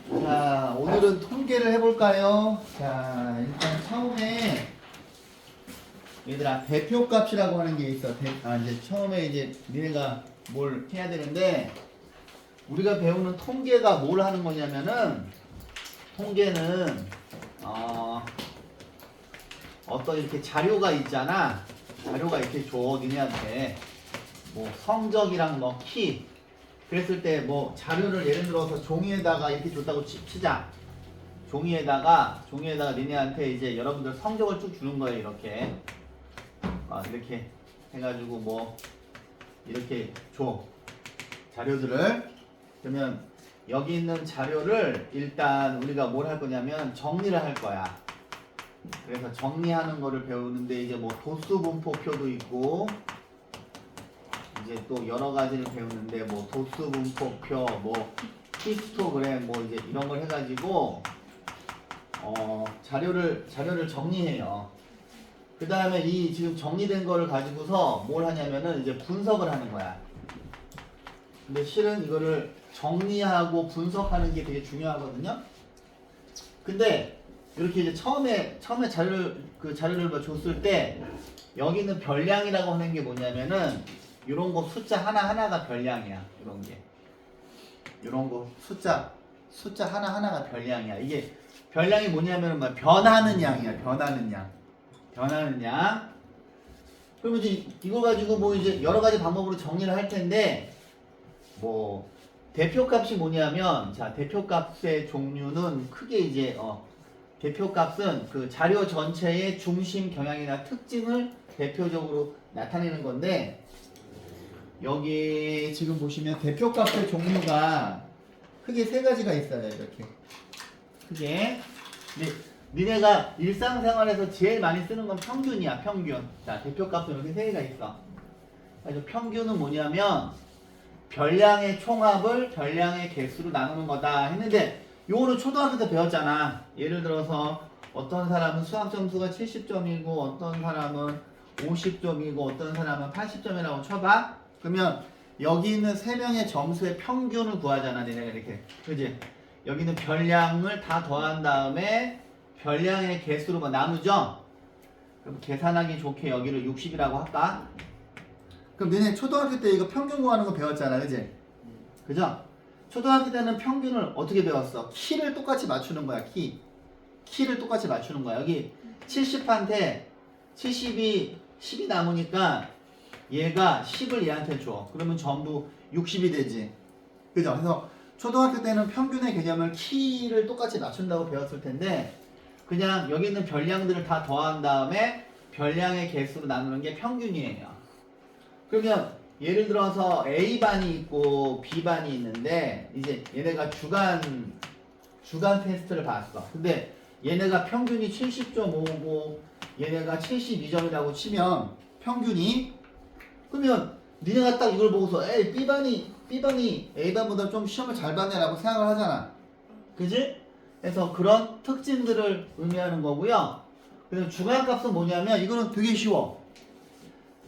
자, 오늘은 통계를 해볼까요? 자, 일단 처음에 얘들아 대표값이라고 하는 게 있어. 이제 처음에 이제 니네가 뭘 해야 되는데 우리가 배우는 통계가 뭘 하는 거냐면은 통계는 어떤 이렇게 자료가 있잖아. 자료가 이렇게 줘 니네한테 뭐 성적이랑 뭐 키. 그랬을 때 뭐 자료를 예를 들어서 종이에다가 이렇게 줬다고 치자. 종이에다가 니네한테 이제 여러분들 성적을 쭉 주는 거예요. 이렇게 해가지고 뭐 이렇게 줘 자료들을. 그러면 여기 있는 자료를 일단 우리가 뭘 할 거냐면 정리를 할 거야. 그래서 정리하는 거를 배우는데 이제 뭐 도수 분포표도 있고 이제 또 여러 가지를 배우는데 뭐 도수 분포표, 뭐 히스토그램 뭐 이제 이런 걸 해가지고 자료를 정리해요. 그 다음에 이 지금 정리된 거를 가지고서 뭘 하냐면은 이제 분석을 하는 거야. 근데 실은 이거를 정리하고 분석하는 게 되게 중요하거든요. 근데 이렇게 이제 처음에 자료를 줬을 때 여기 있는 별량이라고 하는 게 뭐냐면은 이런 거 숫자 하나하나가 별량이야. 이런 거 숫자 하나하나가 별량이야. 이게 별량이 뭐냐면은 막 변하는 양이야. 변하는 양. 그러면 이제 이거 가지고 뭐 이제 여러 가지 방법으로 정리를 할 텐데 뭐 대표값이 뭐냐면 자 대표값의 종류는 크게 이제 대표값은 그 자료 전체의 중심 경향이나 특징을 대표적으로 나타내는 건데 여기 지금 보시면 대표값의 종류가 크게 세 가지가 있어요. 이렇게 크게. 근데 니네가 일상생활에서 제일 많이 쓰는 건 평균이야. 평균. 자 대표값은 이렇게 세 개가 있어. 그래서 평균은 뭐냐면 별량의 총합을 별량의 개수로 나누는 거다 했는데 요거는 초등학교 때 배웠잖아. 예를 들어서 어떤 사람은 수학 점수가 70점이고 어떤 사람은 50점이고 어떤 사람은 80점이라고 쳐봐. 그러면 여기 있는 세 명의 점수의 평균을 구하잖아. 니네가 이렇게. 그지? 여기는 별량을 다 더한 다음에 별량의 개수로 나누죠? 그럼 계산하기 좋게 여기를 60이라고 할까? 그럼 너네 초등학교 때 이거 평균 구하는 거 배웠잖아, 그지? 그죠? 초등학교 때는 평균을 어떻게 배웠어? 키를 똑같이 맞추는 거야, 키를 똑같이 맞추는 거야. 여기 70한테 10이 남으니까 얘가 10을 얘한테 줘. 그러면 전부 60이 되지. 그죠? 그래서 초등학교 때는 평균의 개념을 키를 똑같이 맞춘다고 배웠을 텐데 그냥 여기 있는 별량들을 다 더한 다음에 별량의 개수로 나누는 게 평균이에요. 그러면 예를 들어서 A반이 있고 B반이 있는데 이제 얘네가 주간 테스트를 봤어. 근데 얘네가 평균이 70.5고 얘네가 72점이라고 치면 평균이 그러면 니네가 딱 이걸 보고서 에이 B반이 A반보다 좀 시험을 잘 봤네라고 생각을 하잖아. 그지? 그래서 그런 특징들을 의미하는 거고요. 그래서 주간값은 뭐냐면 이거는 되게 쉬워.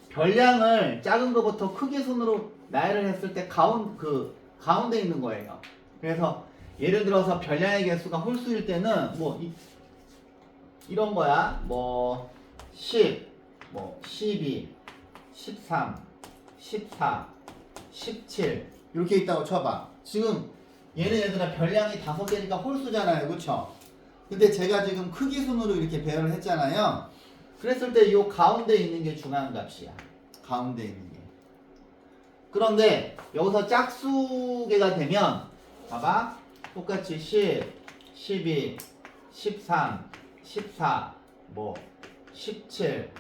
별량을 작은 것부터 크게 순으로 나열을 했을 때 가운데 있는 거예요. 그래서 예를 들어서 별량의 개수가 홀수일 때는 뭐 이런 거야. 뭐 10, 뭐 12, 13, 14, 17 이렇게 있다고 쳐봐. 지금 얘네들아 별량이 5개니까 홀수잖아요. 그쵸? 근데 제가 지금 크기 순으로 이렇게 배열을 했잖아요. 그랬을 때 이 가운데 있는 게 중앙값이야. 가운데 있는 게. 그런데 여기서 짝수개가 되면 봐봐. 똑같이 10, 12, 13, 14, 뭐 17,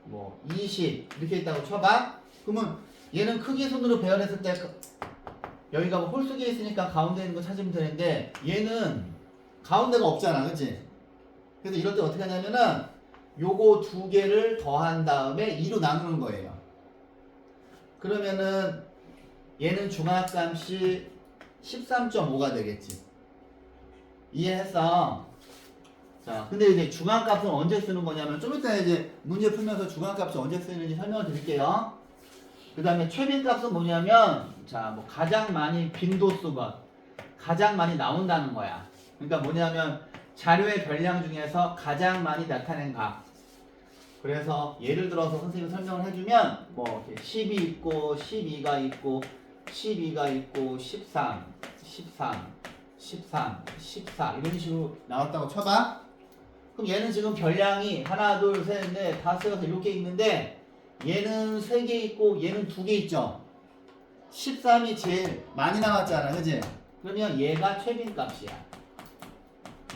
뭐 20 이렇게 있다고 쳐봐. 그러면 얘는 크기 순으로 배열했을 때 여기가 뭐 홀수기에 있으니까 가운데 있는 거 찾으면 되는데 얘는 가운데가 없잖아. 그치? 그래서 이럴 때 어떻게 하냐면은 요거 두 개를 더한 다음에 2로 나누는 거예요. 그러면은 얘는 중합값이 13.5가 되겠지. 이해했어? 자, 근데 이제 중합값은 언제 쓰는 거냐면 좀 이따 이제 문제 풀면서 중합값이 언제 쓰이는지 설명을 드릴게요. 그 다음에 최빈값은 뭐냐면 자, 뭐 가장 많이 빈도수건 가장 많이 나온다는 거야. 그러니까 뭐냐면 자료의 별량 중에서 가장 많이 나타낸 값. 그래서 예를 들어서 선생님이 설명을 해주면 뭐 10이 있고 12가 있고 12가 있고 13, 13, 13, 14 이런 식으로 나왔다고 쳐봐. 그럼 얘는 지금 별량이 하나, 둘, 셋, 넷, 다섯, 여섯 이렇게 있는데 얘는 3개 있고 얘는 2개 있죠. 13이 제일 많이 나왔잖아, 그지? 그러면 얘가 최빈값이야.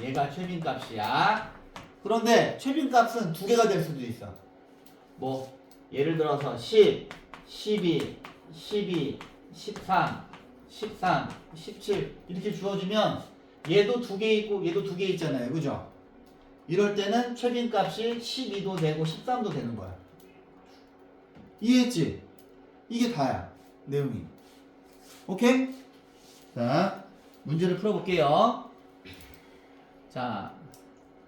얘가 최빈값이야. 그런데 최빈값은 2개가 될 수도 있어. 뭐 예를 들어서 10, 12, 12, 13, 13, 17 이렇게 주어주면 얘도 2개 있고 얘도 2개 있잖아요, 그죠? 이럴 때는 최빈값이 12도 되고 13도 되는 거야. 이해했지? 이게 다야, 내용이. 오케이? 자, 문제를 풀어볼게요. 자,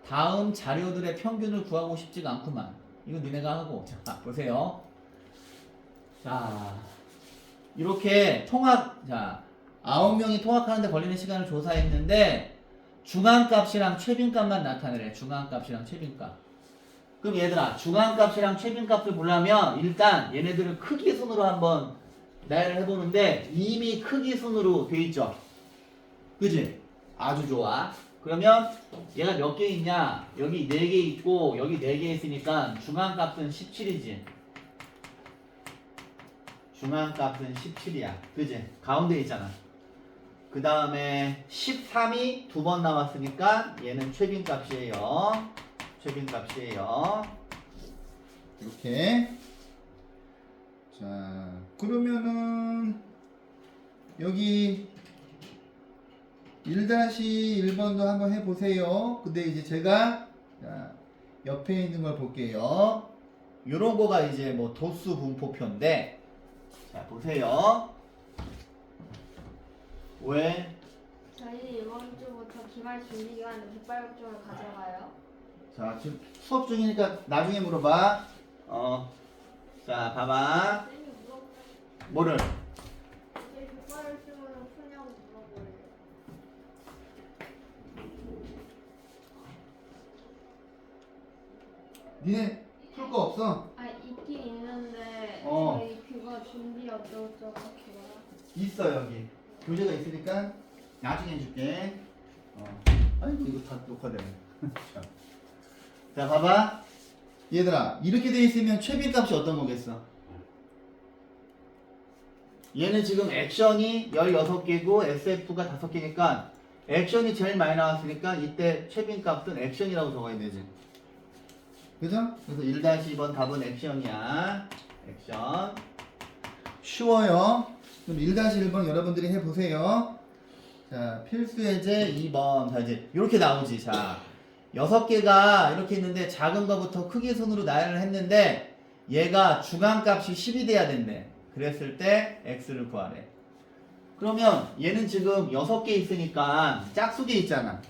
다음 자료들의 평균을 구하고 싶지가 않구만. 이거 니네가 하고. 자, 보세요. 자, 이렇게 자, 9명이 통합하는데 걸리는 시간을 조사했는데 중앙값이랑 최빈값만 나타내래. 중앙값이랑 최빈값. 그럼 얘들아, 중앙값이랑 최빈값을 보려면 일단 얘네들을 크기 순으로 한번 나열을 해보는데 이미 크기 순으로 돼 있죠. 그지? 아주 좋아. 그러면 얘가 몇 개 있냐? 여기 4개 있고 여기 4개 있으니까 중앙값은 17이지. 중앙값은 17이야. 그지? 가운데 있잖아. 그 다음에 13이 2번 나왔으니까 얘는 최빈값이에요. 최빈값이에요. 이렇게. 자, 그러면은 여기 1-1번도 한번 해보세요. 근데 이제 제가 자, 옆에 있는 걸 볼게요. 요런 거가 이제 뭐 도수 분포표인데, 자 보세요. 왜? 저희 이번 주부터 기말 준비 기간에 백발백중을 가져가요. 자, 지금 수업 중이니까 나중에 물어봐. 자, 봐봐. 쌤이 물어보면 뭐를? 왜 백발백중을 푸냐고 물어보래요. 니네 풀 거 없어? 아 있긴 있는데 저희 그거 준비 어쩌고저쩌고 그거요. 있어, 여기. 교재가 있으니까 나중에 해줄게. 아이고, 이거 다 녹화되네. 자, 봐봐. 얘들아, 이렇게 돼 있으면 최빈값이 어떤 거겠어? 얘는 지금 액션이 16개고 SF가 5개니까 액션이 제일 많이 나왔으니까 이때 최빈값은 액션이라고 적어야 되지. 그죠? 그래서 1-2번 답은 액션이야. 액션. 쉬워요. 그럼 1-1번 여러분들이 해보세요. 자, 필수 예제 2번. 자, 이제 이렇게 나오지. 자, 6개가 이렇게 있는데 작은 거부터 크기 순으로 나열을 했는데 얘가 중앙값이 10이 돼야 된대. 그랬을 때 x를 구하래. 그러면 얘는 지금 6개 있으니까 짝수개 있잖아.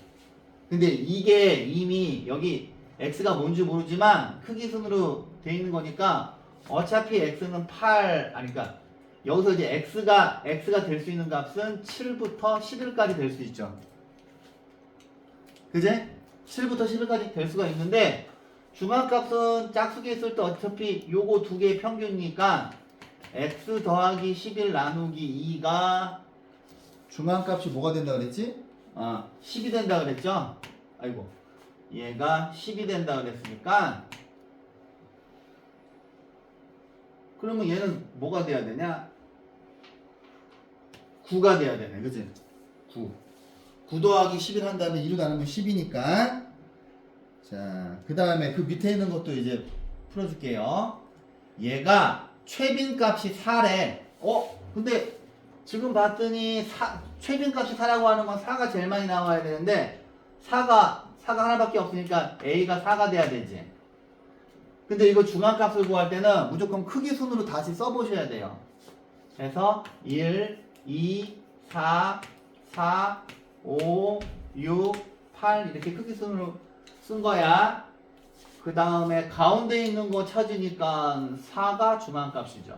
근데 이게 이미 여기 x가 뭔지 모르지만 크기 순으로 돼 있는 거니까 어차피 x는 8, 아니 그러니까 여기서 이제 x가 될 수 있는 값은 7부터 11까지 될 수 있죠. 그제? 7부터 11까지 될 수가 있는데 중앙값은 짝수개 있을 때 어차피 요거 두 개의 평균이니까 x 더하기 11 나누기 2가 중앙값이 뭐가 된다 그랬지? 10이 된다 그랬죠? 아이고, 얘가 10이 된다 그랬으니까 그러면 얘는 뭐가 돼야 되냐? 9가 돼야 되네, 그치? 9 더하기 11 한 다음에 2로 나누면 10이니까. 자, 그 다음에 그 밑에 있는 것도 이제 풀어줄게요. 얘가 최빈값이 4래. 근데 지금 봤더니 최빈값이 4라고 하는 건 4가 제일 많이 나와야 되는데 4가 하나밖에 없으니까 A가 4가 돼야 되지. 근데 이거 중앙값을 구할 때는 무조건 크기 순으로 다시 써보셔야 돼요. 그래서 1, 2, 4, 4, 5, 6, 8 이렇게 크기 순으로 쓴 거야. 그 다음에 가운데 있는 거 찾으니까 4가 중앙값이죠.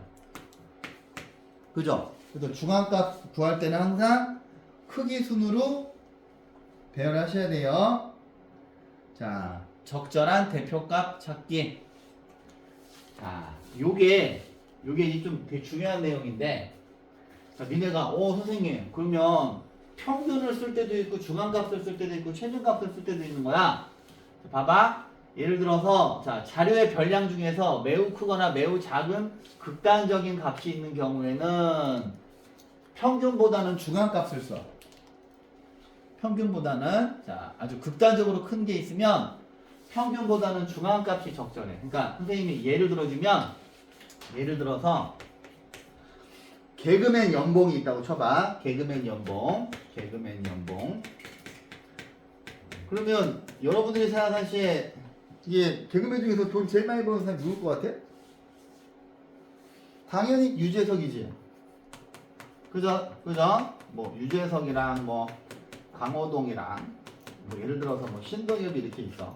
그죠? 그래서 중앙값 구할 때는 항상 크기 순으로 배열하셔야 돼요. 자, 적절한 대표값 찾기. 자, 요게 이제 좀 되게 중요한 내용인데, 자, 니네가 선생님 그러면 평균을 쓸 때도 있고 중앙값을 쓸 때도 있고 최종값을 쓸 때도 있는 거야. 자, 봐봐. 예를 들어서 자, 자료의 별량 중에서 매우 크거나 매우 작은 극단적인 값이 있는 경우에는 평균보다는 중앙값을 써. 평균보다는 자, 아주 극단적으로 큰 게 있으면 평균보다는 중앙값이 적절해. 그러니까 선생님이 예를 들어주면 예를 들어서 개그맨 연봉이 있다고 쳐봐. 개그맨 연봉. 그러면 여러분들이 생각한 시에 이게 개그맨 중에서 돈 제일 많이 버는 사람이 누굴 것 같아? 당연히 유재석이지. 그죠? 뭐 유재석이랑 뭐 강호동이랑 뭐 예를 들어서 뭐 신동엽이 이렇게 있어.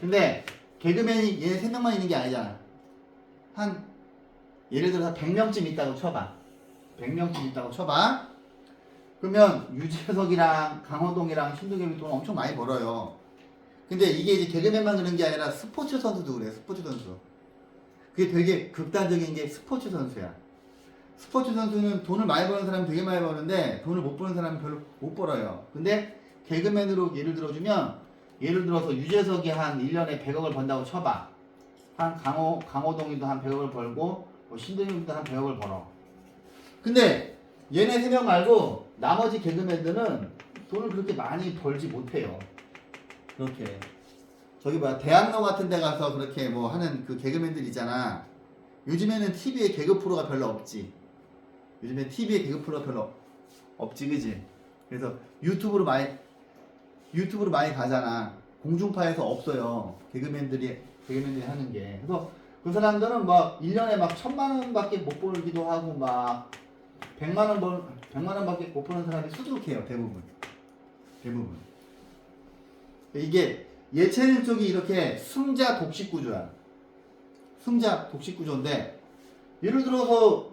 근데 개그맨이 얘 3명만 있는 게 아니잖아. 한 예를 들어서 100명쯤 있다고 쳐봐. 100명쯤 있다고 쳐봐. 그러면 유재석이랑 강호동이랑 신동엽이 돈 엄청 많이 벌어요. 근데 이게 이제 개그맨만 그런 게 아니라 스포츠 선수도 그래요. 스포츠 선수. 그게 되게 극단적인 게 스포츠 선수야. 스포츠 선수는 돈을 많이 버는 사람이 되게 많이 버는데 돈을 못 버는 사람은 별로 못 벌어요. 근데 개그맨으로 예를 들어주면 예를 들어서 유재석이 한 1년에 100억을 번다고 쳐봐. 한 강호동이도 한 100억을 벌고 뭐 신동엽도 한 100억을 벌어. 근데 얘네 3명 말고 나머지 개그맨들은 돈을 그렇게 많이 벌지 못해요. 그렇게 저기 뭐야 대학로 같은 데 가서 그렇게 뭐 하는 그 개그맨들 있잖아. 요즘에는 TV에 개그 프로가 별로 없지. 요즘에 TV에 개그 프로가 별로 없지, 그지? 그래서 유튜브로 많이 가잖아. 공중파에서 없어요. 개그맨들이 하는 게. 그래서 그 사람들은 막 1년에 막 1000만 원밖에 못 벌기도 하고 막 100만 원밖에 못 버는 사람이 수두룩해요. 대부분. 이게 예체능 쪽이 이렇게 승자 독식 구조야. 승자 독식 구조인데 예를 들어서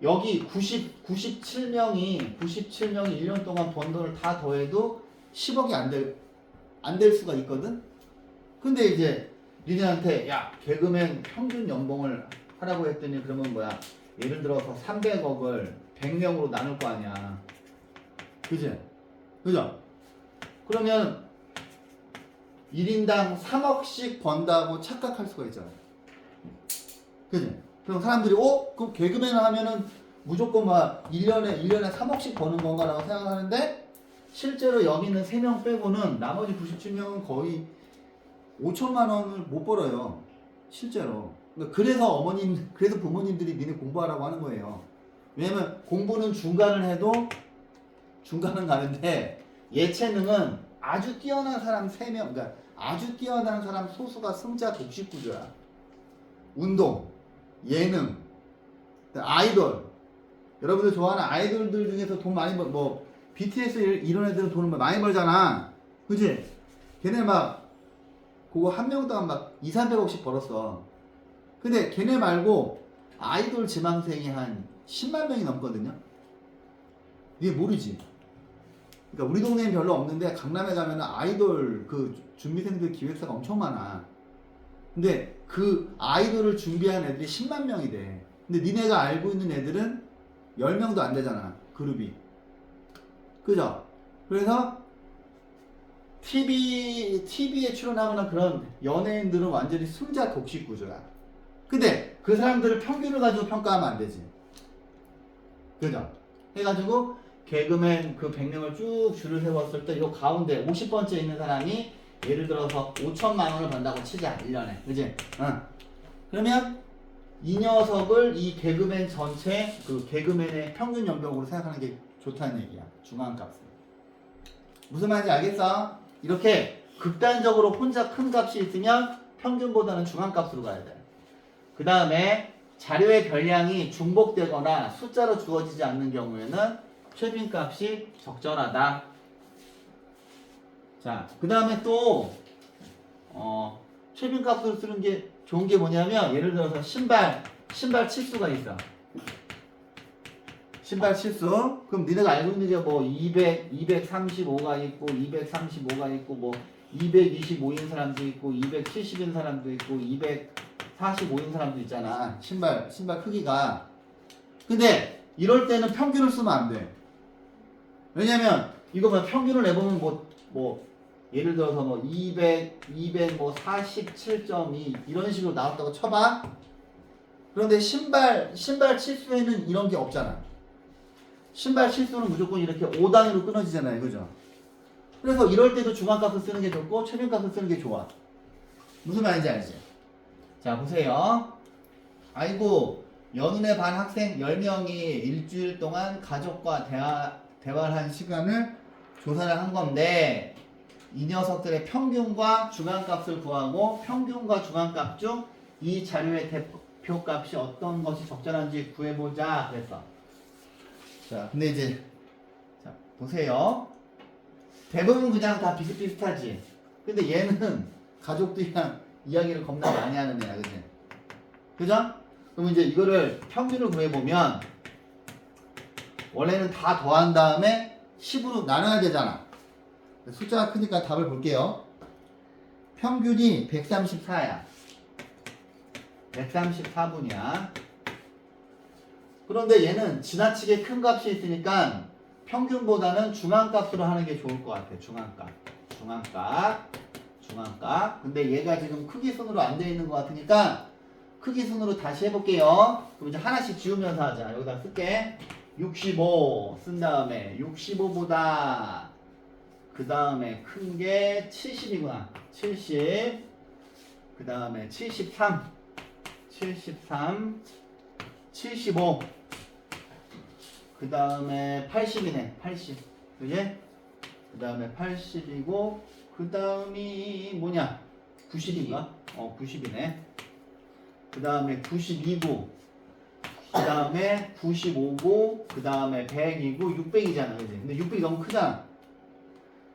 여기 97명이 1년 동안 번 돈을 다 더해도 10억이 안 될 수가 있거든? 근데 이제 니네한테 야 개그맨 평균 연봉을 하라고 했더니 그러면 뭐야 예를 들어서 300억을 100명으로 나눌 거 아니야. 그죠? 그러면 1인당 3억씩 번다고 착각할 수가 있잖아. 그지? 그럼 사람들이 그럼 개그맨 하면은 무조건 막 1년에 3억씩 버는 건가라고 생각하는데 실제로 여기 있는 3명 빼고는 나머지 97명은 거의 5천만 원을 못 벌어요. 실제로. 그래서 그래서 부모님들이 니네 공부하라고 하는 거예요. 왜냐면 공부는 중간은 가는데 예체능은 아주 뛰어난 사람 3명, 그러니까 아주 뛰어난 사람 소수가 승자 독식 구조야. 운동, 예능, 아이돌. 여러분들 좋아하는 아이돌들 중에서 돈 많이 뭐 BTS 이런 애들은 돈을 많이 벌잖아. 그치? 걔네 막 그거 한 명 동안 막 200~300억씩 벌었어. 근데 걔네 말고 아이돌 지망생이 한 10만 명이 넘거든요. 이게 모르지? 그러니까 우리 동네엔 별로 없는데 강남에 가면 아이돌 그 준비생들 기획사가 엄청 많아. 근데 그 아이돌을 준비한 애들이 10만 명이 돼. 근데 니네가 알고 있는 애들은 10명도 안 되잖아. 그룹이. 그죠? 그래서 TV에 출연하거나 그런 연예인들은 완전히 승자 독식 구조야. 근데 그 사람들을 평균을 가지고 평가하면 안 되지. 그죠? 해가지고 개그맨 그 100명을 쭉 줄을 세웠을 때 요 가운데 50번째 있는 사람이 예를 들어서 5천만 원을 번다고 치자 1년에. 그지? 그러면 이 녀석을 이 개그맨 전체 그 개그맨의 평균 연봉으로 생각하는 게 좋다는 얘기야. 중앙값을. 무슨 말인지 알겠어? 이렇게 극단적으로 혼자 큰 값이 있으면 평균보다는 중앙값으로 가야 돼. 그 다음에 자료의 별량이 중복되거나 숫자로 주어지지 않는 경우에는 최빈값이 적절하다. 자, 그 다음에 또 최빈값으로 쓰는 게 좋은 게 뭐냐면 예를 들어서 신발 치수가 있어. 신발 치수. 그럼 니네가 알고 있는 게 뭐 235가 있고 235가 있고 뭐 225인 사람도 있고 270인 사람도 있고 245인 사람도 있잖아. 신발 크기가. 근데 이럴 때는 평균을 쓰면 안 돼. 왜냐면 이거 뭐 평균을 내보면 뭐 예를 들어서 뭐 200 뭐 47.2 이런 식으로 나왔다고 쳐봐. 그런데 신발 치수에는 이런 게 없잖아. 신발 치수는 무조건 이렇게 5단위로 끊어지잖아요. 그죠? 그래서 이럴 때도 중앙값을 쓰는 게 좋고 최빈값을 쓰는 게 좋아. 무슨 말인지 알지? 자, 보세요. 아이고, 연운의 반 학생 10명이 일주일 동안 가족과 대화를 한 시간을 조사를 한 건데 이 녀석들의 평균과 중앙값을 구하고 평균과 중앙값 중 이 자료의 대표값이 어떤 것이 적절한지 구해보자 그랬어. 자, 근데 이제 자, 보세요. 대부분 그냥 다 비슷비슷하지. 근데 얘는 가족들이랑 이야기를 겁나 많이 하는 애야, 그지? 그죠? 그럼 이제 이거를 평균을 구해보면 원래는 다 더한 다음에 10으로 나눠야 되잖아. 숫자가 크니까 답을 볼게요. 평균이 134야. 134분이야. 그런데 얘는 지나치게 큰 값이 있으니까 평균보다는 중앙값으로 하는 게 좋을 것 같아. 중앙값. 근데 얘가 지금 크기 순으로 안 되어 있는 것 같으니까 크기 순으로 다시 해볼게요. 그럼 이제 하나씩 지우면서 하자. 여기다 쓸게. 65 쓴 다음에 65보다 그 다음에 큰 게 70이구나. 70. 그 다음에 75. 75. 그 다음에 80이네. 80. 그지? 그 다음에 80이고 그 다음이 뭐냐? 90인가? 90이네. 그 다음에 92고 그 다음에 95고 그 다음에 100이고 600이잖아. 그지? 근데 600이 너무 크잖아.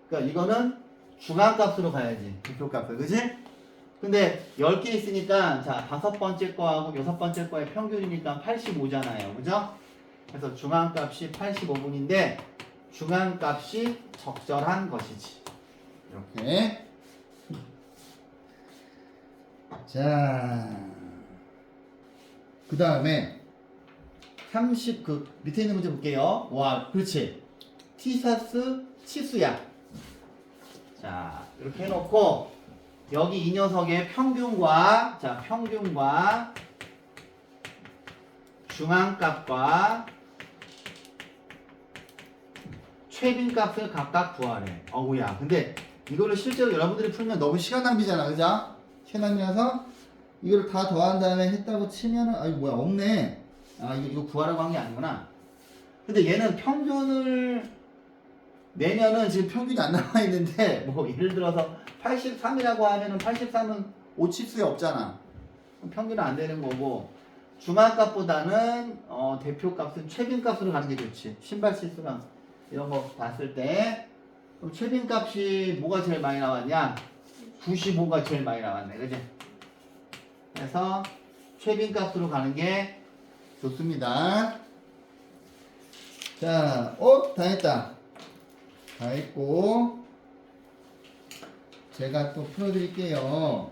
그러니까 이거는 중앙값으로 가야지. 대표값을. 그지? 근데 10개 있으니까 자, 5번째 거하고 6번째 거의 평균이니까 85잖아요. 그죠? 그래서 중앙값이 85분인데 중앙값이 적절한 것이지. 이렇게. 자, 그 다음에 30, 그 밑에 있는 문제 볼게요. 와, 그렇지. 티사스 치수야. 자, 이렇게 해놓고 여기 이 녀석의 평균과 중앙값과 최빈값을 각각 구하래. 어우야, 근데 이거를 실제로 여러분들이 풀면 너무 시간 낭비잖아, 그죠? 시간 낭비라서 이거를 다 더한 다음에 했다고 치면은 아이 뭐야 없네. 아 이거 구하라고 한 게 아니구나. 근데 얘는 평균을 내면은 지금 평균이 안 나와 있는데 뭐 예를 들어서 83이라고 하면은 83은 오치수에 없잖아. 평균은 안 되는 거고 중앙값보다는 대표값은 최빈값으로 가는 게 좋지. 신발 치수랑 이런 거 봤을 때 그럼 최빈값이 뭐가 제일 많이 나왔냐? 95가 제일 많이 나왔네. 그지? 그래서 최빈값으로 가는 게 좋습니다. 자, 다 했다. 다 했고 제가 또 풀어드릴게요.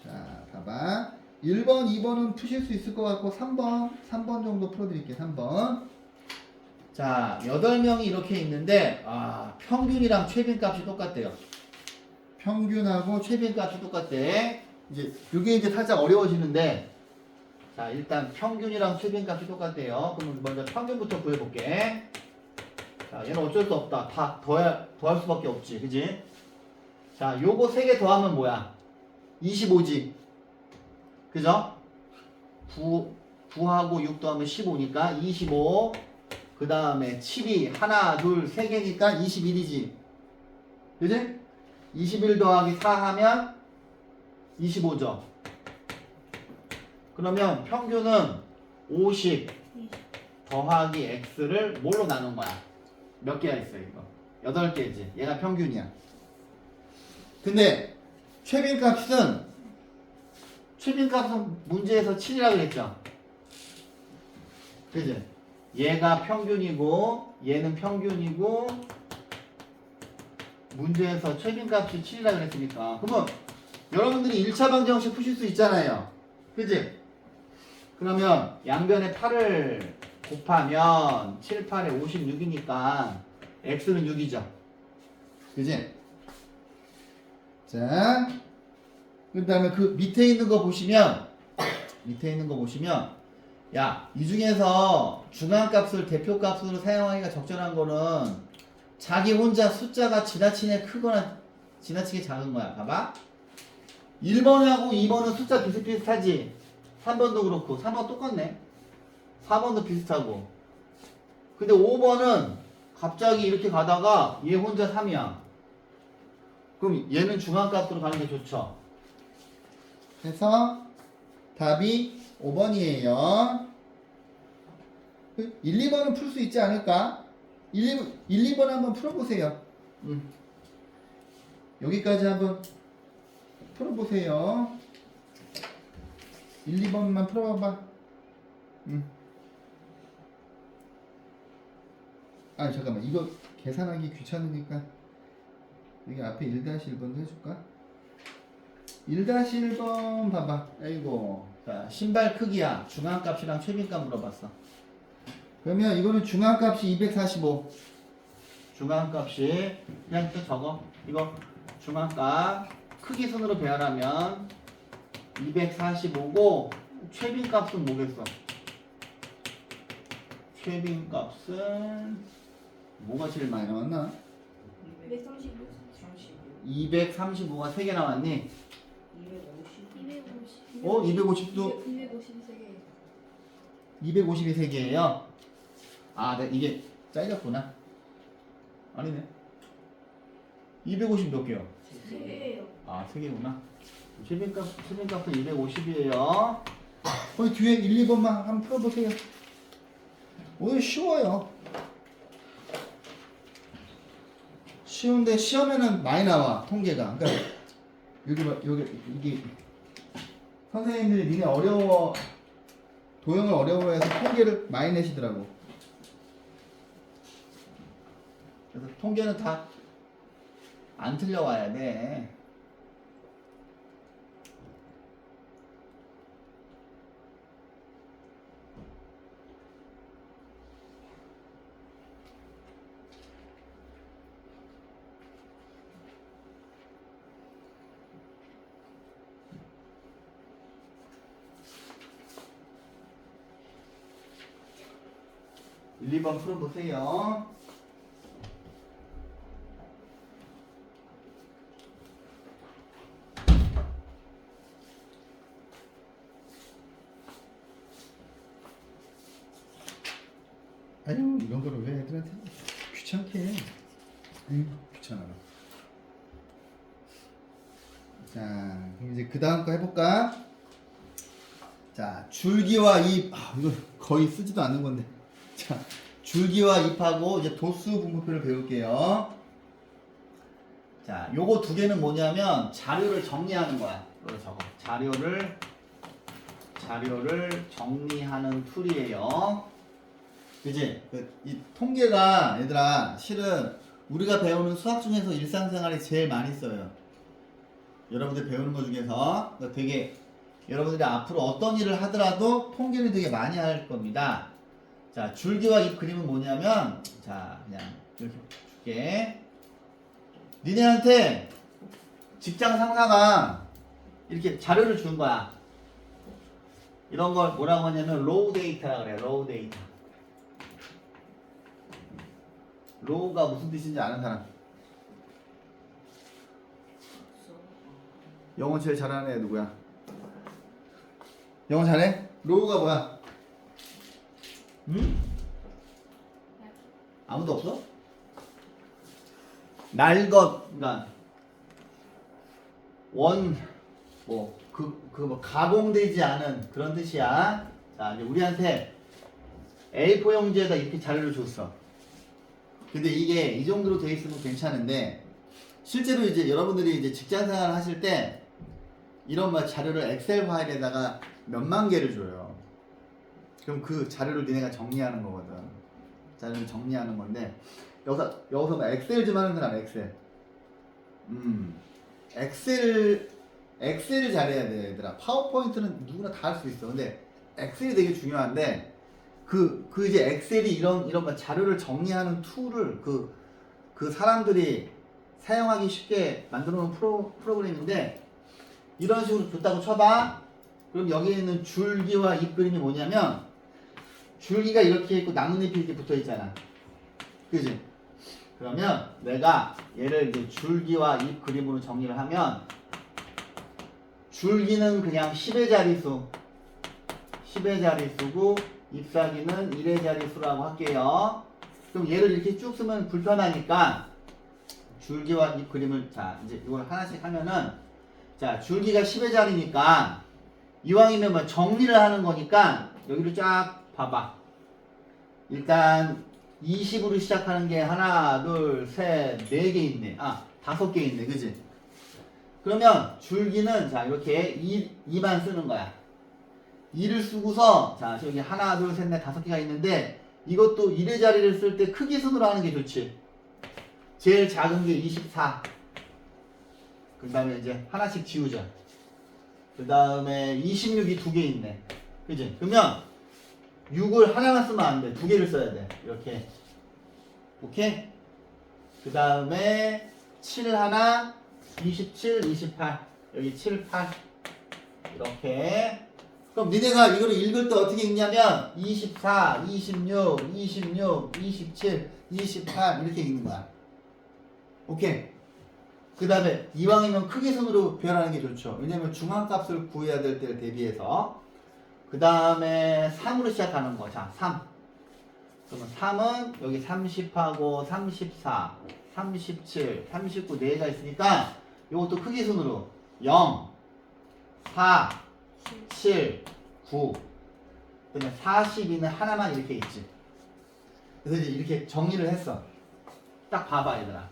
자, 봐봐. 1번, 2번은 푸실 수 있을 것 같고 3번 정도 풀어드릴게요. 3번. 자, 8명이 이렇게 있는데 평균이랑 최빈값이 똑같대요. 평균하고 최빈값이 똑같대. 이제 이게 이제 살짝 어려워지는데 자, 일단 평균이랑 최빈값이 똑같대요. 그럼 먼저 평균부터 구해볼게. 자, 얘는 어쩔 수 없다. 다 더할 수밖에 없지. 그지? 자, 요거 3개 더하면 뭐야? 25지. 그죠? 9하고 6 더하면 15니까 25. 그 다음에 7이 하나, 둘, 3개니까 21이지. 그지? 21 더하기 4 하면 25죠. 그러면 평균은 50 더하기 x를 뭘로 나눈 거야? 몇 개가 있어요, 이거? 8개지. 얘가 평균이야. 근데 최빈값은 문제에서 7이라고 그랬죠? 그지? 얘가 평균이고 얘는 평균이고 문제에서 최빈값이 7이라 그랬으니까 그러면 여러분들이 1차 방정식 푸실 수 있잖아요. 그지? 그러면 양변에 8을 곱하면 7, 8에 56이니까 x는 6이죠. 그지? 자, 그 다음에 그 밑에 있는 거 보시면 야, 이 중에서 중앙값을 대표값으로 사용하기가 적절한 거는 자기 혼자 숫자가 지나치게 크거나 지나치게 작은 거야. 봐봐. 1번하고 2번은 숫자 비슷비슷하지. 3번도 그렇고 3번 똑같네. 4번도 비슷하고. 근데 5번은 갑자기 이렇게 가다가 얘 혼자 3이야. 그럼 얘는 중앙값으로 가는 게 좋죠. 그래서 답이 5번이에요. 1, 2번은 풀 수 있지 않을까? 1, 2번 한번 풀어보세요. 여기까지 한번 풀어보세요. 1, 2번만 풀어봐봐. 아 잠깐만 이거 계산하기 귀찮으니까 여기 앞에 1-1번도 해줄까? 1-1번 봐봐. 아이고 자 신발 크기야 중앙값이랑 최빈값 물어봤어. 그러면 이거는 중앙값이 245 중앙값이 그냥 또 적어. 이거 중앙값 크기 순으로 배열하면 245고 최빈값은 뭐겠어? 최빈값은 뭐가 제일 많이 나왔나? 235가 3개 나왔니? 250. 어? 250도 250이 3개예요? 아, 네, 이게 잘렸구나. 아니네. 250 몇 개요? 3개예요. 아, 3개구나. 최빈값은 250이에요. 거기 뒤에 1, 2번만 한번 풀어보세요. 오늘 쉬워요. 쉬운데 시험에는 많이 나와 통계가. 그러니까 여기 봐, 이게 선생님들이 니네 어려워 도형을 어려워해서 통계를 많이 내시더라고. 그래서 통계는 다 안 틀려와야 돼. 일, 2번 풀어보세요. 아유 이런 거를 왜 애들한테 귀찮게 해. 아유 귀찮아. 자 그럼 이제 그 다음 거 해볼까? 자 줄기와 잎. 이거 거의 쓰지도 않는 건데. 자 줄기와 잎하고 이제 도수 분모표를 배울게요. 자 요거 두 개는 뭐냐면 자료를 정리하는 거야. 이거 적어. 자료를 정리하는 툴이에요. 그지? 이 통계가 얘들아 실은 우리가 배우는 수학 중에서 일상생활에 제일 많이 써요. 여러분들 배우는 것 중에서 되게 여러분들이 앞으로 어떤 일을 하더라도 통계를 되게 많이 할 겁니다. 자 줄기와 잎 그림은 뭐냐면 자 그냥 이렇게 줄게. 니네한테 직장 상사가 이렇게 자료를 준 거야. 이런 걸 뭐라고 하냐면 로우 데이터라 그래. 로우 데이터. 로우가 무슨 뜻인지 아는 사람? 영어 제일 잘하는 애 누구야? 영어 잘해? 로우가 뭐야? 응? 아무도 없어? 날것, 그러니까 가공되지 않은 그런 뜻이야. 자, 이제 우리한테 A4 용지에다 이렇게 자료를 줬어. 근데 이게 이 정도로 돼 있으면 괜찮은데 실제로 이제 여러분들이 이제 직장 생활을 하실 때 이런 자료를 엑셀 파일에다가 몇만 개를 줘요. 그럼 그 자료를 니네가 정리하는 거거든. 자료를 정리하는 건데 여기서 막 엑셀 좀 하는 건 알아. 엑셀. 엑셀을 잘해야 돼, 얘들아. 파워포인트는 누구나 다 할 수 있어. 근데 엑셀이 되게 중요한데 그 이제 엑셀이 이런 거 자료를 정리하는 툴을 그 사람들이 사용하기 쉽게 만들어 놓은 프로그램인데 이런 식으로 줬다고 쳐봐. 그럼 여기 있는 줄기와 잎 그림이 뭐냐면 줄기가 이렇게 있고 나뭇잎이 이렇게 붙어 있잖아. 그지? 그러면 내가 얘를 이제 줄기와 잎 그림으로 정리를 하면 줄기는 그냥 10의 자릿수 10의 자릿수고 잎사귀는 1의 자릿수라고 할게요. 그럼 얘를 이렇게 쭉 쓰면 불편하니까 줄기와 잎 그림을 자 이제 이걸 하나씩 하면은 자 줄기가 10의 자리니까 이왕이면 뭐 정리를 하는 거니까 여기를 쫙 봐봐. 일단 20으로 시작하는 게 하나 둘셋 4개 있네. 5개 있네. 그지? 그러면 줄기는 자 이렇게 2만 쓰는 거야. 2를 쓰고서 자 여기 하나 둘셋넷 5개가 있는데 이것도 1의 자리를 쓸 때 크기 순으로 하는 게 좋지. 제일 작은 게 24. 그 다음에 이제 하나씩 지우자. 그 다음에 26이 2개 있네. 그지? 그러면 6을 하나만 쓰면 안 돼. 2개를 써야 돼. 이렇게. 오케이? 그 다음에 7 하나, 27, 28. 여기 7, 8. 이렇게. 그럼 니네가 이거를 읽을 때 어떻게 읽냐면 24, 26, 26, 27, 28 이렇게 읽는 거야. 오케이. 그 다음에 이왕이면 크기 순으로 표현하는 게 좋죠. 왜냐면 중앙값을 구해야 될 때를 대비해서. 그 다음에 3으로 시작하는 거. 자, 3. 그러면 3은 여기 30하고 34, 37, 39, 4개가 있으니까 이것도 크기 순으로 0, 4, 7, 9. 그 다음에 42는 하나만 이렇게 있지. 그래서 이제 이렇게 정리를 했어. 딱 봐봐, 얘들아.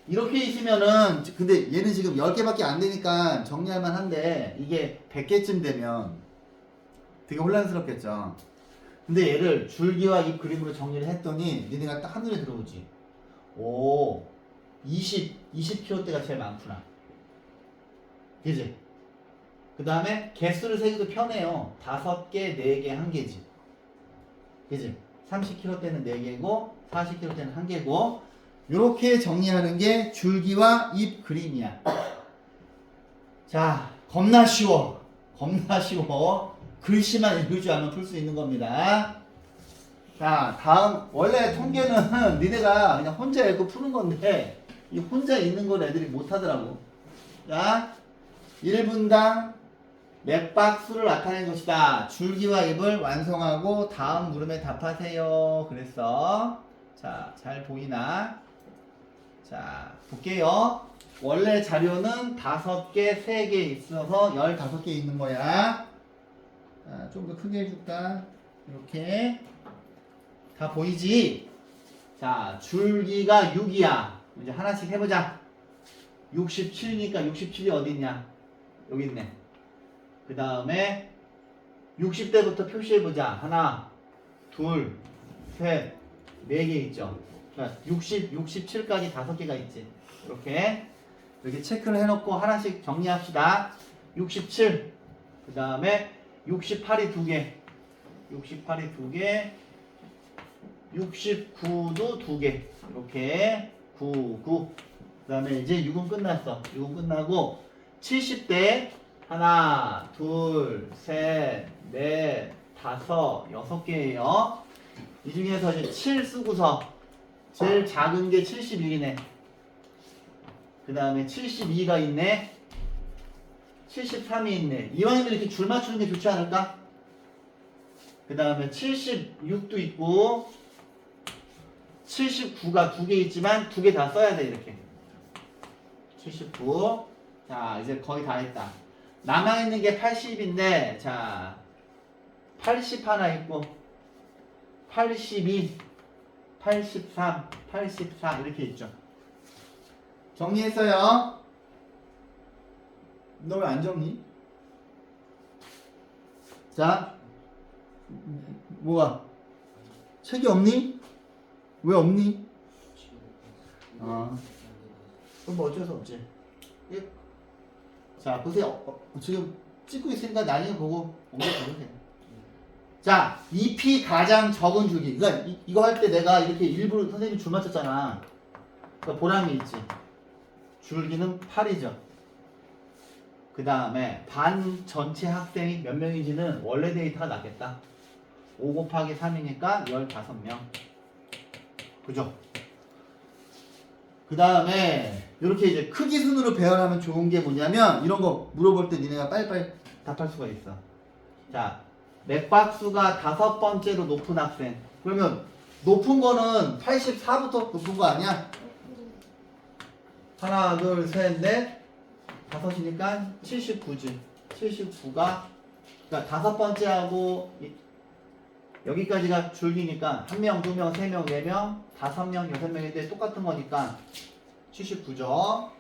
이렇게 있으면은, 근데 얘는 지금 10개밖에 안 되니까 정리할 만한데, 이게 100개쯤 되면 되게 혼란스럽겠죠. 근데 얘를 줄기와 잎 그림으로 정리를 했더니, 니네가 딱 한눈에 들어오지. 오, 20kg대가 제일 많구나. 그지? 그 다음에 개수를 세기도 편해요. 5개, 4개, 1개지. 그지? 30kg대는 4개고, 40kg대는 1개고, 요렇게 정리하는 게 줄기와 잎 그림이야. 자, 겁나 쉬워. 겁나 쉬워. 글씨만 읽을 줄 알면 풀 수 있는 겁니다. 자, 다음. 원래 통계는 니네가 그냥 혼자 읽고 푸는 건데, 이 혼자 읽는 걸 애들이 못하더라고. 자, 1분당 몇 박수를 나타낸 것이다. 줄기와 잎을 완성하고 다음 물음에 답하세요. 그랬어. 자, 잘 보이나? 자, 볼게요. 원래 자료는 5개, 3개 있어서 15개 있는 거야. 좀 더 크게 해줄까? 이렇게. 다 보이지? 자, 줄기가 6이야. 이제 하나씩 해보자. 67이니까 67이 어디 있냐? 여기 있네. 그 다음에 60대부터 표시해보자. 하나, 둘, 셋, 4개 있죠. 자, 60, 67까지 5개가 있지. 이렇게 체크를 해놓고 하나씩 정리합시다. 67, 그 다음에 68이 2개, 68이 2개, 69도 2개. 이렇게 9, 9. 그 다음에 이제 6은 끝났어. 6은 끝나고 70대 하나, 둘, 셋, 넷, 5, 6개예요. 이 중에서 이제 7 쓰고서 제일 작은 게 71이네. 그 다음에 72가 있네. 73이 있네. 이왕이면 이렇게 줄 맞추는 게 좋지 않을까? 그 다음에 76도 있고 79가 2개 있지만 2개 다 써야 돼. 이렇게 79. 자, 이제 거의 다 했다. 남아있는 게 80인데 자, 80 하나 있고 82, 83, 84 이렇게 있죠. 정리했어요. 너 왜 안 정리? 자, 뭐가? 책이 없니? 왜 없니? 그럼 뭐 어쩔 수 없지. 예. 자, 보세요. 지금 찍고 있으니까 나중에 보고 옮겨보면 돼. 자, 잎이 가장 적은 줄기. 그러니까 이거 할 때 내가 이렇게 일부러 선생님이 줄 맞췄잖아. 그러니까 보람이 있지. 줄기는 8이죠. 그 다음에 반 전체 학생이 몇 명인지는 원래 데이터가 낫겠다. 5 곱하기 3이니까 15명. 그죠? 그 다음에 이렇게 이제 크기 순으로 배열하면 좋은 게 뭐냐면 이런 거 물어볼 때 니네가 빨리빨리 답할 수가 있어. 자, 맥박수가 5번째로 높은 학생. 그러면 높은 거는 84부터 높은 거 아니야? 하나, 둘, 셋, 넷, 5이니까 79지. 79가 그러니까 5번째하고 여기까지가 줄기니까 1명, 2명, 3명, 4명, 5명, 6명인데 똑같은 거니까 79죠.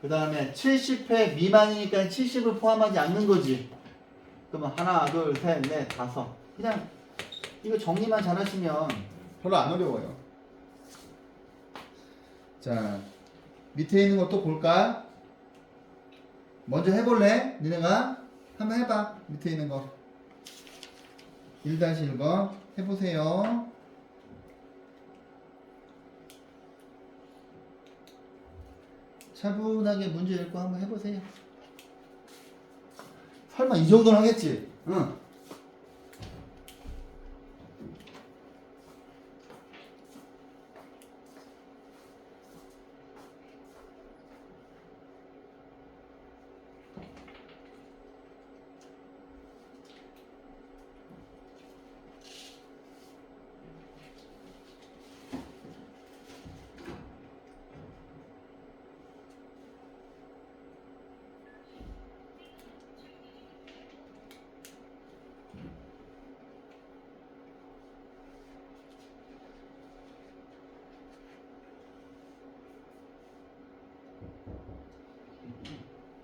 그 다음에 70회 미만이니까 70을 포함하지 않는 거지. 그러면 하나, 둘, 셋, 넷, 5. 그냥 이거 정리만 잘하시면 별로 안 어려워요. 자, 밑에 있는 것도 볼까? 먼저 해볼래? 니네가 한번 해봐. 밑에 있는 거 1-1번 해보세요. 차분하게 문제 읽고 한번 해보세요. 설마 이 정도는 하겠지? 응.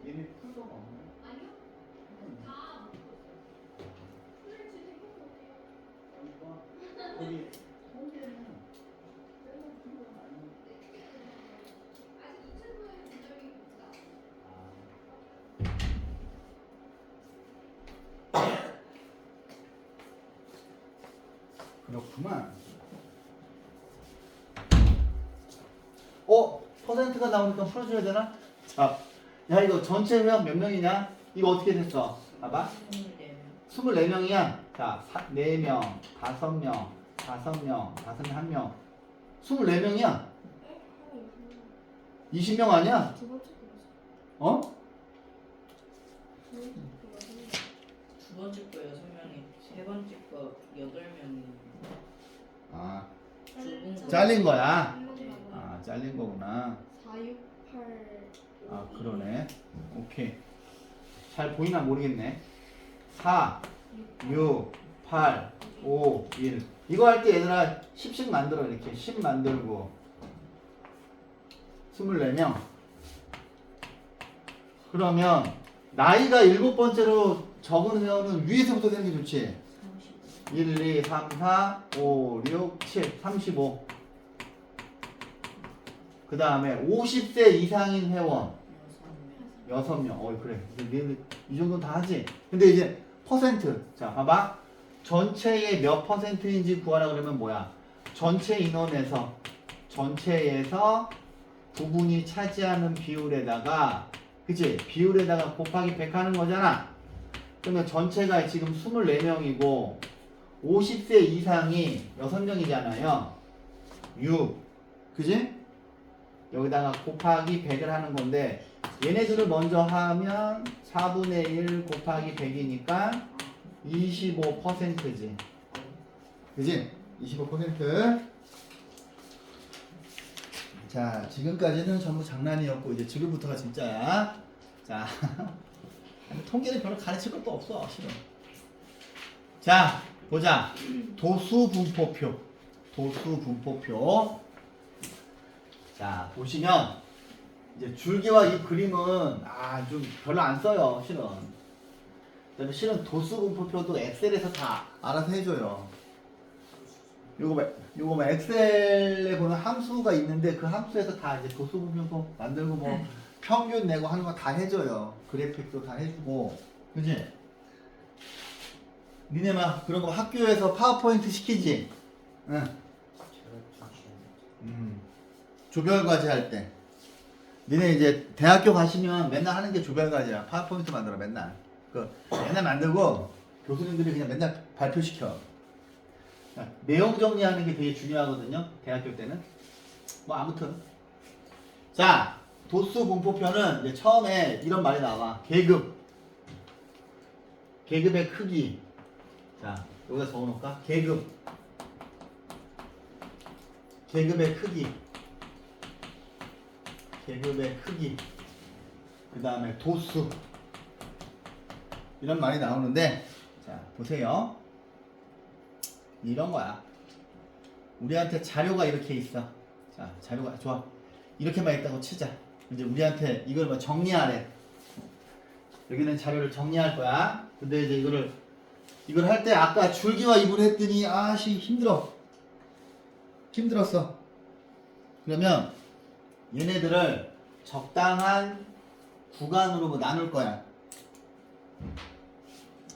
얘네 풀도가 없네. 아니요. 다 묶었어요. 풀을 주는 거 거기 통계는 빼고 풀도가 아니고. 아직 2,000번의 분점이 없다. 그렇구만. 퍼센트가 나오니까 풀어줘야 되나? 자, 야 이거 전체 회원 몇 명이냐? 이거 어떻게 됐어? 봐봐. 24명이야. 자, 4명, 5명, 5명, 5명, 1명. 24명이야. 20명 아니야? 두 번째 거였어. 어? 두 번째 거 6명이, 세 번째 거 8명이. 아, 좁은 거. 잘린 거야. 네. 아, 잘린 거구나. 4, 6, 8. 아, 그러네. 오케이. 잘 보이나 모르겠네. 4, 6, 8, 5, 1. 이거 할 때 얘들아 10씩 만들어. 이렇게 10 만들고 24명. 그러면 나이가 7번째로 적은 회원은 위에서부터 되는 게 좋지. 1, 2, 3, 4, 5, 6, 7, 35. 그 다음에 50세 이상인 회원 6명. 그래. 이 정도는 다 하지. 근데 이제 퍼센트. 자, 봐봐. 전체의 몇 퍼센트인지 구하라 그러면 뭐야? 전체 인원에서 부분이 차지하는 비율에다가, 그치? 비율에다가 곱하기 100 하는 거잖아. 그러면 전체가 지금 24명이고 50세 이상이 6명이잖아요. 6. 그지? 여기다가 곱하기 100을 하는 건데 얘네들을 먼저 하면 4분의 1 곱하기 100이니까 25%지. 그지? 25%. 자, 지금까지는 전부 장난이었고 이제 지금부터가 진짜야. 자, 통계는 별로 가르칠 것도 없어, 실은. 자, 보자. 도수분포표. 자, 보시면 이제 줄기와 이 그림은 좀 별로 안 써요, 실은. 그다음에 실은 도수분포표도 엑셀에서 다 알아서 해줘요. 요거 뭐 엑셀에 보면 함수가 있는데 그 함수에서 다 이제 도수 분포 만들고 뭐 평균 내고 하는 거 다 해줘요. 그래픽도 다 해주고, 그지? 니네 막 그런 거 학교에서 파워포인트 시키지? 응. 조별과제 할 때. 니네 이제 대학교 가시면 맨날 하는 게 조별과제야. 파워포인트 만들어 맨날. 맨날 만들고 교수님들이 그냥 맨날 발표시켜. 내용 정리하는 게 되게 중요하거든요. 대학교 때는. 뭐 아무튼. 자, 도수 분포표는 이제 처음에 이런 말이 나와. 계급. 계급의 크기. 자, 여기다 적어놓을까? 계급. 계급의 크기. 계급의 크기. 그 다음에 도수. 이런 말이 나오는데, 자, 보세요. 이런 거야. 우리한테 자료가 이렇게 있어. 자, 자료가 좋아. 이렇게만 있다고 치자. 이제 우리한테 이걸 뭐 정리하래. 여기는 자료를 정리할 거야. 근데 이제 이걸 할 때 아까 줄기와 입을 했더니 아씨 힘들었어. 그러면 얘네들을 적당한 구간으로 뭐 나눌 거야.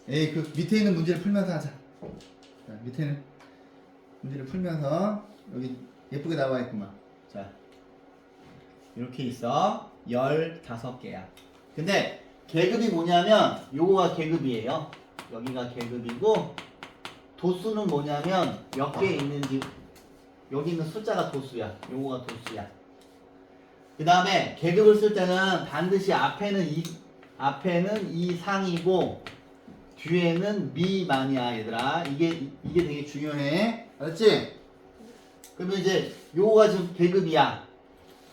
에이, 그 밑에 있는 문제를 풀면서 하자. 자, 밑에는 문제를 풀면서 여기 예쁘게 나와 있구만. 자, 이렇게 있어. 15개야. 근데 계급이 뭐냐면 요거가 계급이에요. 여기가 계급이고, 도수는 뭐냐면 몇 개 있는지, 여기 있는 숫자가 도수야. 요거가 도수야. 그 다음에 계급을 쓸 때는 반드시 앞에는 이상이고 뒤에는 미만이야, 얘들아. 이게 되게 중요해. 알았지? 그러면 이제 요거가 지금 계급이야.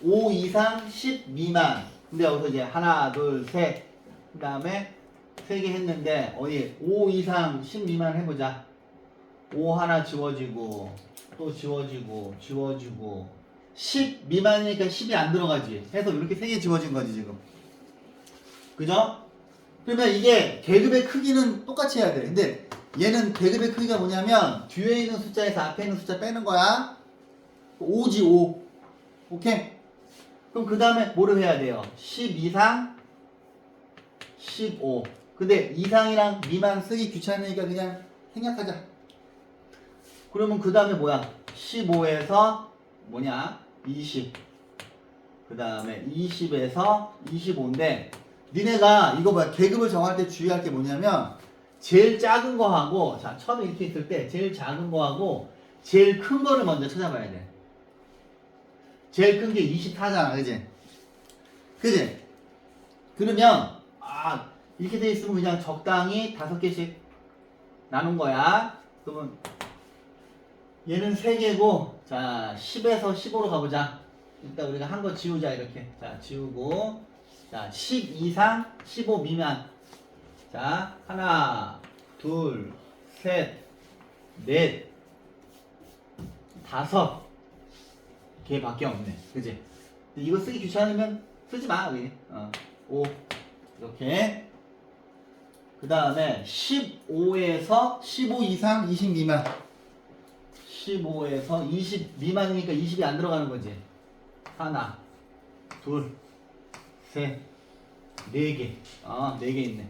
5 이상 10 미만. 근데 여기서 이제 하나, 둘, 셋. 그 다음에 3개 했는데 어디 5 이상 10 미만 해보자. 5 하나 지워지고 또 지워지고 10 미만이니까 10이 안 들어가지. 해서 이렇게 3개 지워진 거지 지금. 그죠? 그러면 이게 계급의 크기는 똑같이 해야 돼. 근데 얘는 계급의 크기가 뭐냐면 뒤에 있는 숫자에서 앞에 있는 숫자 빼는 거야. 5지 5. 오케이? 그럼 그 다음에 뭐를 해야 돼요? 10 이상 15. 근데 이상이랑 미만 쓰기 귀찮으니까 그냥 생략하자. 그러면 그 다음에 뭐야? 15에서 뭐냐? 20. 그 다음에 20에서 25인데 니네가 이거 뭐야? 계급을 정할 때 주의할 게 뭐냐면 제일 작은 거하고, 자, 처음에 이렇게 있을 때 제일 작은 거하고 제일 큰 거를 먼저 찾아봐야 돼. 제일 큰 게 24잖아, 그지? 그지? 그러면 이렇게 돼 있으면 그냥 적당히 5개씩 나눈 거야. 그러면 얘는 3개고, 자, 10에서 15로 가보자. 일단 우리가 한 거 지우자, 이렇게. 자, 지우고, 자, 10 이상 15 미만. 자, 하나, 둘, 셋, 넷, 5개밖에 없네. 그지? 이거 쓰기 귀찮으면 쓰지 마, 여기. 5. 이렇게. 그 다음에 15에서 15 이상 20 미만. 15에서 20 미만이니까 20이 안 들어가는 거지. 하나, 둘, 셋, 4개. 4개 있네.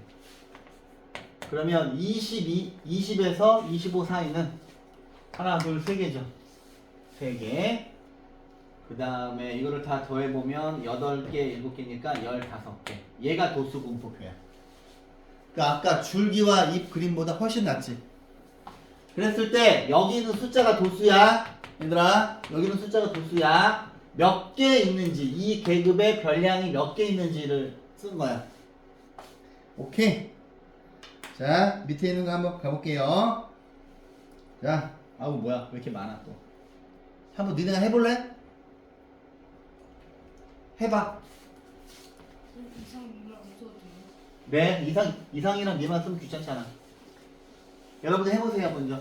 그러면 20에서 25 사이는 하나, 둘, 3개죠. 3개. 그 다음에 이거를 다 더해보면 8개, 7개니까 15개. 얘가 도수 분포표야. 그러니까 아까 줄기와 잎 그림보다 훨씬 낫지. 그랬을 때 여기는 숫자가 도수야. 얘들아, 여기는 숫자가 도수야. 몇 개 있는지, 이 계급의 별량이 몇 개 있는지를 쓴 거야. 오케이. 자, 밑에 있는 거 한번 가볼게요. 자, 아우 뭐야, 왜 이렇게 많아 또. 한번 니네가 해볼래? 해봐. 이상 미만 없어도 돼요? 네, 이상이랑 미만 쓰면 귀찮잖아. 여러분들 해보세요, 먼저.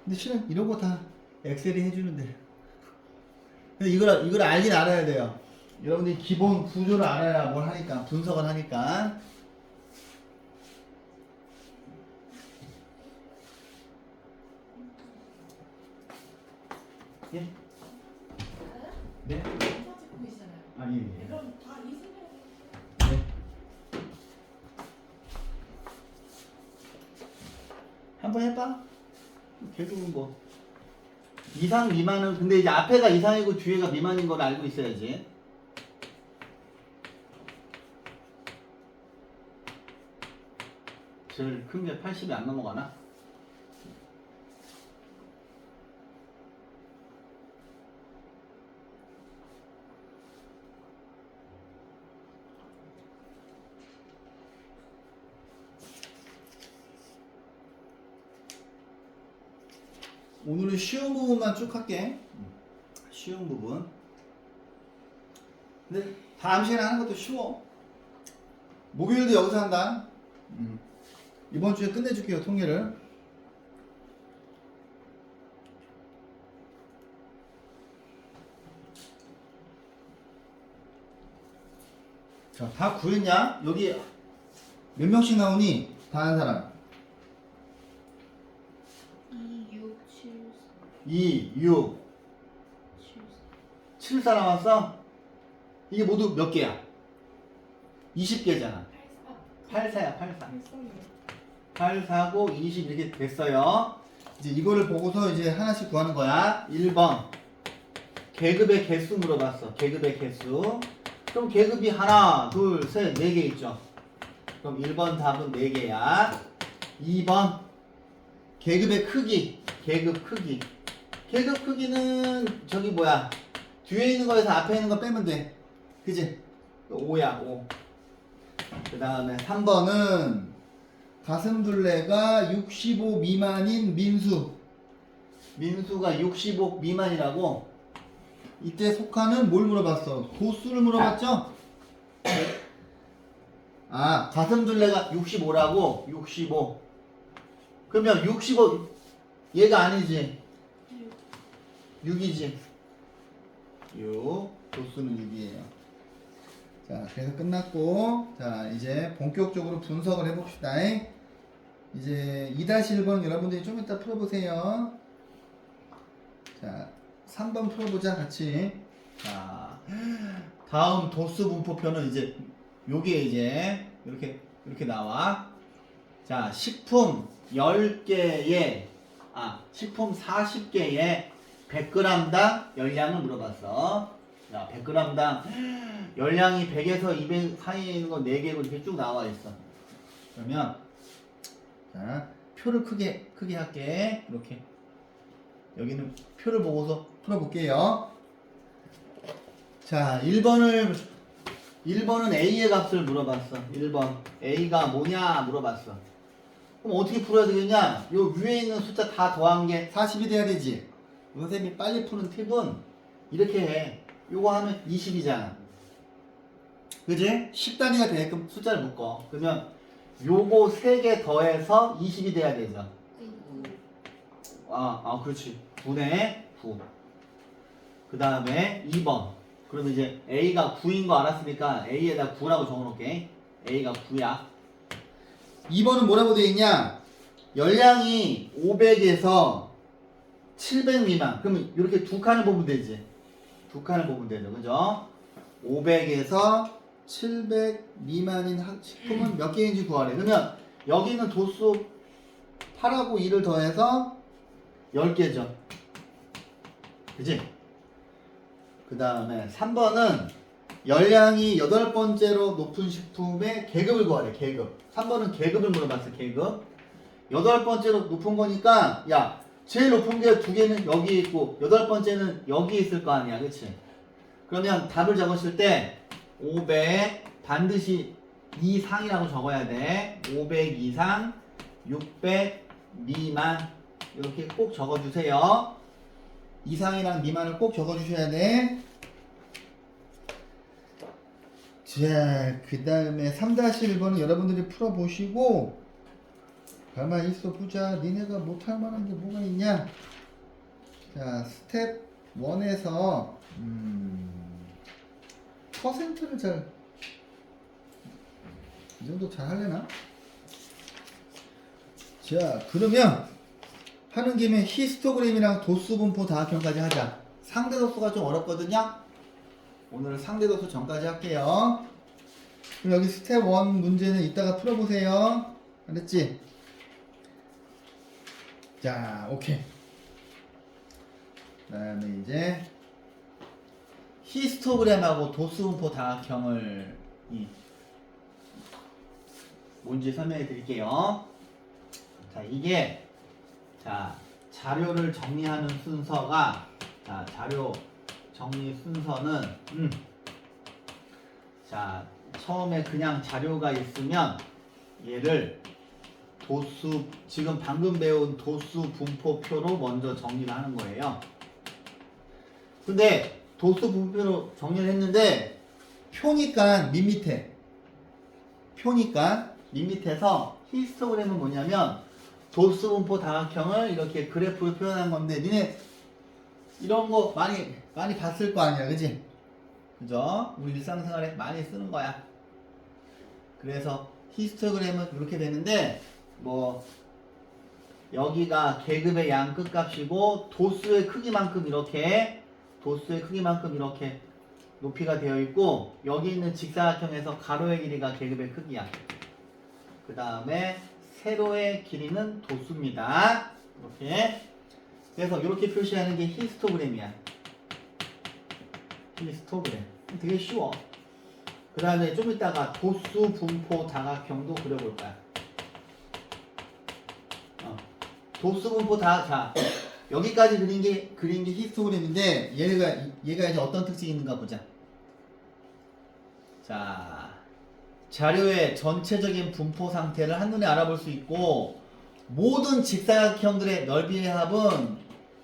근데 실은 이런 거 다 엑셀이 해주는데. 근데 이걸 알긴 알아야 돼요. 여러분들이 기본 구조를 알아야 뭘 하니까, 분석을 하니까. 예? 네? 검사 찍고 있잖아요. 아니, 예. 그럼 다 이승현. 네. 한번 해봐. 결국은 뭐 이상 미만은 근데 이제 앞에가 이상이고 뒤에가 미만인 걸 알고 있어야지. 제일 큰 게 80이 안 넘어가나? 오늘은 쉬운 부분만 쭉 할게. 쉬운 부분. 근데 다음 시간에 하는 것도 쉬워. 목요일도 여기서 한다. 이번 주에 끝내줄게요, 통계를. 자, 다 구했냐? 여기 몇 명씩 나오니? 다 한 사람. 2, 6, 7, 2, 6, 7. 7사 나왔어? 이게 모두 몇 개야? 20개잖아. 84야, 84. 8, 4고 20 이렇게 됐어요. 이제 이거를 보고서 이제 하나씩 구하는 거야. 1번. 계급의 개수 물어봤어. 계급의 개수. 그럼 계급이 하나, 둘, 셋, 4개 있죠. 그럼 1번 답은 4개야. 2번. 계급의 크기. 계급 크기. 계급 크기는 저기 뭐야. 뒤에 있는 거에서 앞에 있는 거 빼면 돼. 그지? 5야, 5. 그 다음에 3번은 가슴둘레가 65 미만인 민수. 민수가 65 미만이라고. 이때 속하는 뭘 물어봤어? 도수를 물어봤죠? 아, 가슴둘레가 65라고. 65. 그러면 65 얘가 아니지? 6이지. 6. 도수는 6이에요. 자, 그래서 끝났고, 자, 이제 본격적으로 분석을 해봅시다. 이제 2-1번 여러분들이 좀 이따 풀어보세요. 자, 3번 풀어보자, 같이. 자, 다음 도수 분포표는 이제, 요게 이제, 이렇게 나와. 자, 식품 10개에, 식품 40개에 100g당 열량을 물어봤어. 자, 100g당 열량이 100에서 200 사이에 있는 건 4개로 이렇게 쭉 나와 있어. 그러면 자, 표를 크게 할게. 이렇게. 여기는 표를 보고서 풀어볼게요. 자, 1번은 A의 값을 물어봤어. 1번. A가 뭐냐 물어봤어. 그럼 어떻게 풀어야 되겠냐? 요 위에 있는 숫자 다 더한 게 40이 돼야 되지. 선생님이 빨리 푸는 팁은 이렇게 해. 요거 하면 20이잖아. 그지? 10단위가 되게끔 숫자를 묶어. 그러면 요거 3개 더해서 20이 돼야 되죠. 그렇지. 9네 9. 그 다음에 2번. 그러면 이제 A가 9인 거 알았으니까 A에다 9라고 적어놓을게. A가 9야. 2번은 뭐라고 되어 있냐? 열량이 500에서 700 미만. 그러면 이렇게 두 칸을 보면 되지. 두 칸을 보면 되죠. 그죠? 500에서 700 미만인 식품은 몇 개인지 구하래. 그러면 여기 있는 도수 8하고 2를 더해서 10개죠. 그지? 그 다음에 3번은 열량이 8번째로 높은 식품의 계급을 구하래. 계급. 3번은 계급을 물어봤어. 계급. 8번째로 높은 거니까 야, 제일 높은 게 2개는 여기 있고 8번째는 여기 있을 거 아니야. 그치? 그러면 답을 적었을 때 500 반드시 이상이라고 적어야 돼. 500 이상, 600 미만 이렇게 꼭 적어주세요. 이상이랑 미만을 꼭 적어주셔야 돼. 자, 그 다음에 3-1번은 여러분들이 풀어보시고 가만히 있어 보자. 니네가 못할 만한 게 뭐가 있냐? 자, 스텝 1에서 퍼센트를 이 정도 잘 하려나? 자, 그러면 하는 김에 히스토그램이랑 도수 분포 다각형까지 하자. 상대 도수가 좀 어렵거든요. 오늘은 상대 도수 전까지 할게요. 그럼 여기 스텝 1 문제는 이따가 풀어보세요. 알았지? 자, 오케이. 그 다음에 이제 히스토그램하고 도수분포 다각형을 뭔지 설명해 드릴게요. 자, 이게 자료를 정리하는 순서가 자료 정리 순서는 처음에 그냥 자료가 있으면 얘를 지금 방금 배운 도수 분포표로 먼저 정리를 하는 거예요. 근데 도수 분포표로 정리를 했는데 표니까 밋밋해서 히스토그램은 뭐냐면 도수 분포 다각형을 이렇게 그래프로 표현한 건데 니네 이런 거 많이 봤을 거 아니야, 그지? 그죠? 우리 일상생활에 많이 쓰는 거야. 그래서 히스토그램은 이렇게 되는데 뭐 여기가 계급의 양 끝값이고 도수의 크기만큼 이렇게 높이가 되어 있고 여기 있는 직사각형에서 가로의 길이가 계급의 크기야. 그 다음에 세로의 길이는 도수입니다. 이렇게. 그래서 이렇게 표시하는 게 히스토그램이야. 히스토그램. 되게 쉬워. 그 다음에 좀 이따가 도수 분포 다각형도 그려볼 거야. 도수 분포 여기까지 그린 게 히스토그램인데 얘가 이제 어떤 특징이 있는가 보자. 자, 자료의 전체적인 분포 상태를 한눈에 알아볼 수 있고 모든 직사각형들의 너비의 합은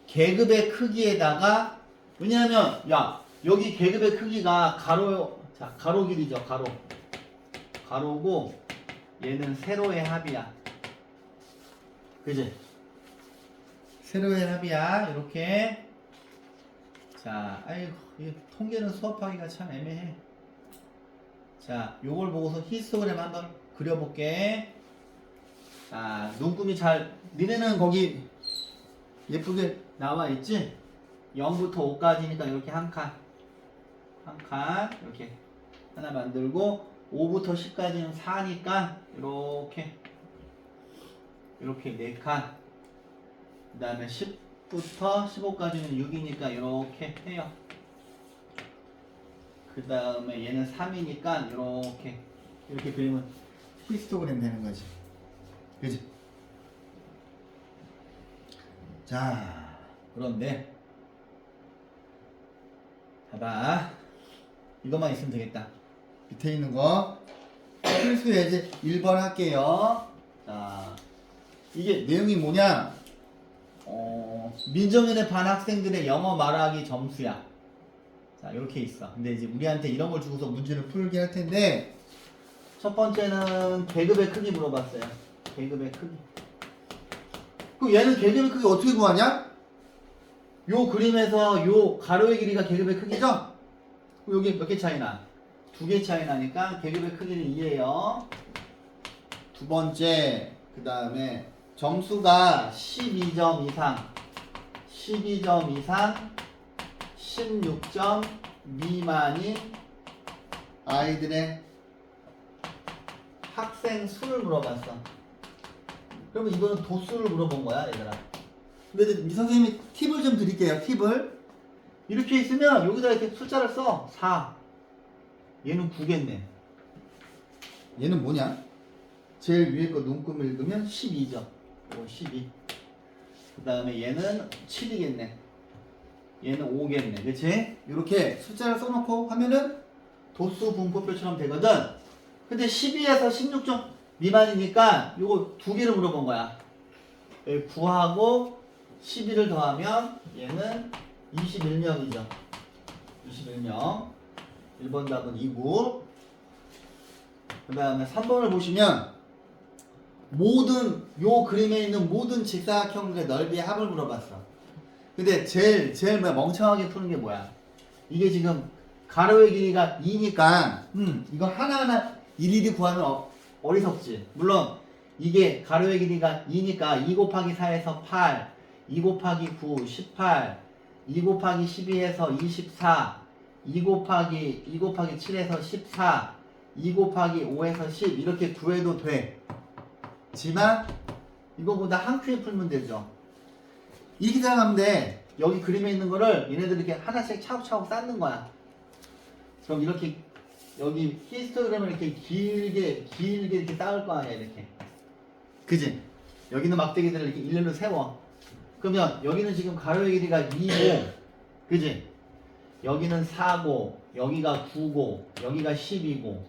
계급의 크기에다가 왜냐하면 여기 계급의 크기가 가로 길이죠. 가로고 얘는 세로의 합이야. 그지? 세로의 합이야. 이렇게. 자, 아이고, 이 통계는 수업하기가 참 애매해. 자, 요걸 보고서 히스토그램 한번 그려볼게. 자, 눈금이 니네는 거기 예쁘게 나와 있지? 0부터 5까지니까 이렇게 한 칸, 이렇게 하나 만들고, 5부터 10까지는 4니까, 이렇게 4칸. 그 다음에 10부터 15까지는 6이니까 이렇게 해요. 그 다음에 얘는 3이니까 이렇게 그리면 히스토그램 되는 거지. 그지? 자, 그런데 봐봐. 이것만 있으면 되겠다. 밑에 있는 거 필수 예제 1번 할게요. 자, 이게 내용이 뭐냐? 민정인의 반 학생들의 영어 말하기 점수야. 자, 이렇게 있어. 근데 이제 우리한테 이런 걸 주고서 문제를 풀게 할 텐데, 첫 번째는 계급의 크기 물어봤어요. 계급의 크기. 그럼 얘는 계급의 크기 어떻게 구하냐? 요 그림에서 요 가로의 길이가 계급의 크기죠? 그럼 여기 몇 개 차이나? 2개 차이 나니까 계급의 크기는 2예요. 두 번째, 그 다음에 점수가 12점 이상, 16점 미만인 아이들의 학생 수를 물어봤어. 그러면 이거는 도수를 물어본 거야, 얘들아. 근데 이 선생님이 팁을 좀 드릴게요. 팁을. 이렇게 있으면 여기다 이렇게 숫자를 써. 4. 얘는 9겠네. 얘는 뭐냐? 제일 위에 거 눈금 읽으면 12죠. 이거 12. 그 다음에 얘는 7이겠네. 얘는 5겠네. 그치? 이렇게 숫자를 써놓고 하면은 도수 분포표처럼 되거든. 근데 12에서 16점 미만이니까 요거 2개를 물어본 거야. 9하고 12를 더하면 얘는 21명이죠. 21명. 1번 답은 2구. 그 다음에 3번을 보시면 요 그림에 있는 모든 직사각형들의 넓이의 합을 물어봤어. 근데 제일 멍청하게 푸는 게 뭐야? 이게 지금 가로의 길이가 2니까 이거 하나하나 일일이 구하면 어리석지. 물론 이게 가로의 길이가 2니까 2 곱하기 4에서 8, 2 곱하기 9, 18, 2 곱하기 12에서 24, 2 곱하기 7에서 14, 2 곱하기 5에서 10 이렇게 구해도 돼. 지만 이거보다 한 큐에 풀면 되죠. 이렇게 생각하면 돼. 여기 그림에 있는 거를 얘네들 이렇게 하나씩 차곡차곡 쌓는 거야. 그럼 이렇게 여기 히스토그램을 이렇게 길게 이렇게 쌓을 거 아니야, 이렇게. 그지? 여기는 막대기들을 이렇게 일렬로 세워. 그러면 여기는 지금 가로의 길이가 2고, 그지? 여기는 4고, 여기가 9고, 여기가 10이고,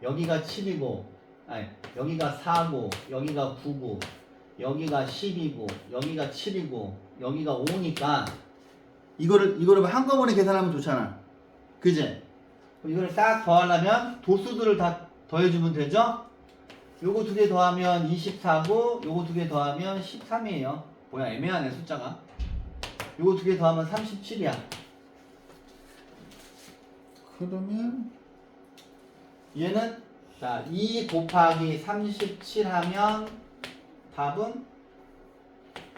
여기가 7이고, 아니, 여기가 4고, 여기가 9고, 여기가 10이고, 여기가 7이고, 여기가 5니까, 이거를 한꺼번에 계산하면 좋잖아. 그지? 이거를 딱 더하려면 도수들을 다 더해주면 되죠? 요거 두 개 더하면 24고 요거 두 개 더하면 13이에요. 뭐야 애매하네 숫자가. 요거 두 개 더하면 37이야. 그러면 얘는 자 2 곱하기 37 하면 답은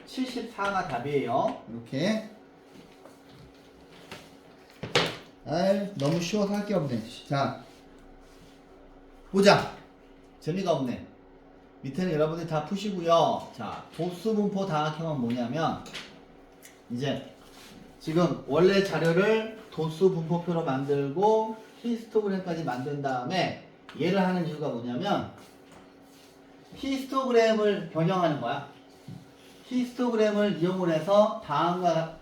74가 답이에요. 이렇게. 너무 쉬워서 할 게 없네. 자, 보자. 재미가 없네. 밑에는 여러분들 다 푸시고요. 자, 도수분포 다각형은 뭐냐면 이제 지금 원래 자료를 도수분포표로 만들고 히스토그램까지 만든 다음에 얘를 하는 이유가 뭐냐면 히스토그램을 변형하는 거야. 히스토그램을 이용을 해서 다음과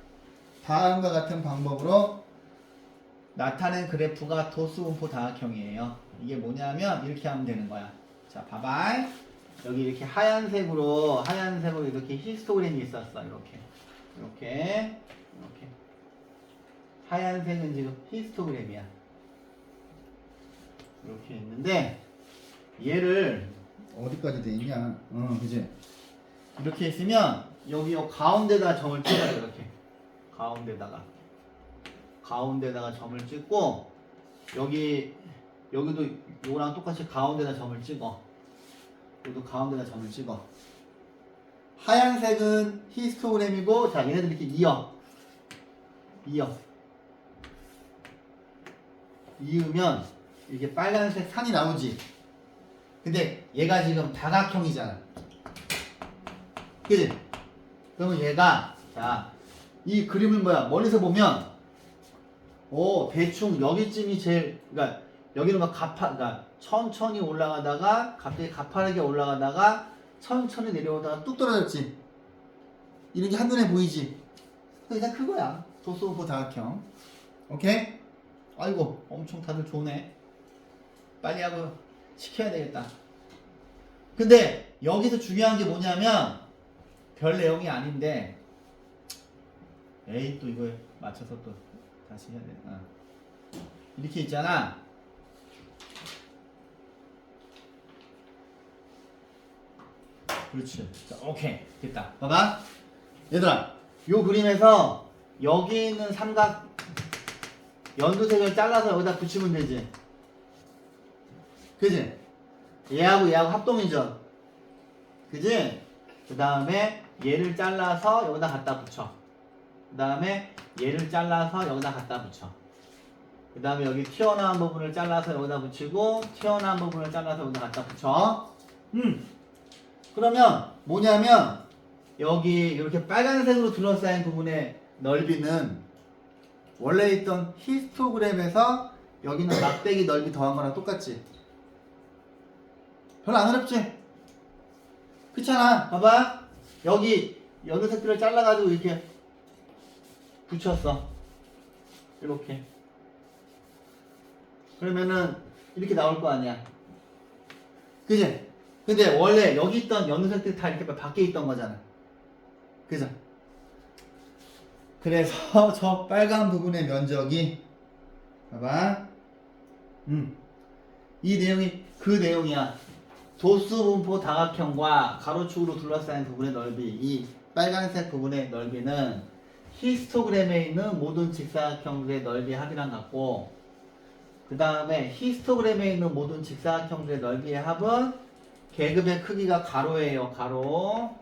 같은 방법으로 나타낸 그래프가 도수분포 다각형이에요. 이게 뭐냐면 이렇게 하면 되는 거야. 자, 봐봐. 여기 이렇게 하얀색으로 이렇게 히스토그램이 있었어. 이렇게. 하얀색은 지금 히스토그램이야. 이렇게 있는데 얘를 어디까지 돼 있냐? 그지? 이렇게 있으면 여기 가운데다 점을 찍어요. 이렇게 가운데다가 점을 찍고 여기도 요거랑 똑같이 가운데다 점을 찍어. 여기도 가운데다 점을 찍어. 하얀색은 히스토그램이고 자 얘네들 이렇게 이으면 이렇게 빨간색 산이 나오지. 근데 얘가 지금 다각형이잖아. 그지? 그러면 얘가 자 이 그림은 뭐야? 멀리서 보면 대충 여기쯤이 제일 그러니까 여기는 막 그러니까 천천히 올라가다가 갑자기 가파르게 올라가다가 천천히 내려오다가 뚝 떨어졌지. 이런 게 한눈에 보이지. 그냥 그거야. 도수분포 다각형. 오케이? 아이고 엄청 다들 좋네. 빨리 하고 시켜야 되겠다. 근데 여기서 중요한 게 뭐냐면 별 내용이 아닌데 또 이거에 맞춰서 또 다시 해야 돼. 이렇게 있잖아. 그렇지. 자, 오케이. 됐다. 봐봐. 얘들아, 요 그림에서 여기 있는 삼각 연두색을 잘라서 여기다 붙이면 되지. 그지? 얘하고 합동이죠. 그지? 그 다음에 얘를 잘라서 여기다 갖다 붙여. 그 다음에 얘를 잘라서 여기다 갖다 붙여. 그 다음에 여기 튀어나온 부분을 잘라서 여기다 붙이고 튀어나온 부분을 잘라서 여기다 갖다 붙여. 그러면 뭐냐면 여기 이렇게 빨간색으로 둘러싸인 부분의 넓이는 원래 있던 히스토그램에서 여기는 막대기 넓이 더한 거랑 똑같지? 별로 안 어렵지? 그렇잖아. 봐봐. 여기 연두색들을 잘라가지고 이렇게 붙였어. 이렇게. 그러면은 이렇게 나올 거 아니야. 그지? 근데 원래 여기 있던 연두색들 다 이렇게 밖에 있던 거잖아. 그죠? 그래서 저 빨간 부분의 면적이 봐봐. 이 내용이 그 내용이야. 도수분포 다각형과 가로축으로 둘러싸인 부분의 넓이, 이 빨간색 부분의 넓이는 히스토그램에 있는 모든 직사각형들의 넓이의 합이랑 같고, 그 다음에 히스토그램에 있는 모든 직사각형들의 넓이의 합은 계급의 크기가 가로예요. 가로.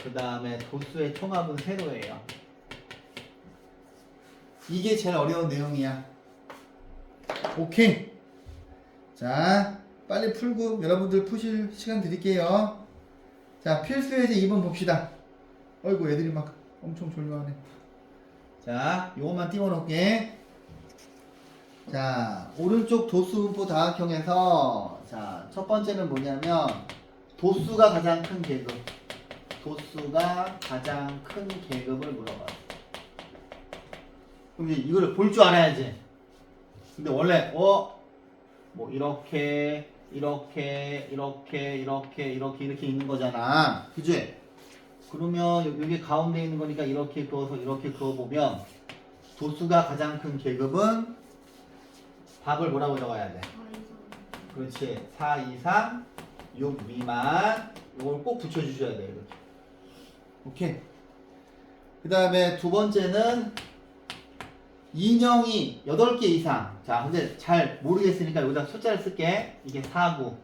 그 다음에 도수의 총합은 세로예요. 이게 제일 어려운 내용이야. 오케이. 자, 빨리 풀고 여러분들 푸실 시간 드릴게요. 자, 필수예제 2번 봅시다. 어이구, 애들이 막 엄청 졸려하네. 자, 요것만 띄워놓을게. 자, 오른쪽 도수분포 다각형에서 자, 첫 번째는 뭐냐면 도수가 가장 큰 계급. 도수가 가장 큰 계급을 물어봐. 그럼 이제 이거를 볼 줄 알아야지. 근데 원래 뭐 이렇게 있는 거잖아. 그지? 그러면 여기 가운데 있는 거니까 이렇게 그어보면 도수가 가장 큰 계급은 답을 뭐라고 적어야 돼? 4 이상. 그렇지. 4 이상 6 미만. 이걸 꼭 붙여주셔야 돼. 이렇게. 오케이. 그 다음에 두 번째는 인형이 8개 이상. 자, 근데 잘 모르겠으니까 여기다 숫자를 쓸게. 이게 4고,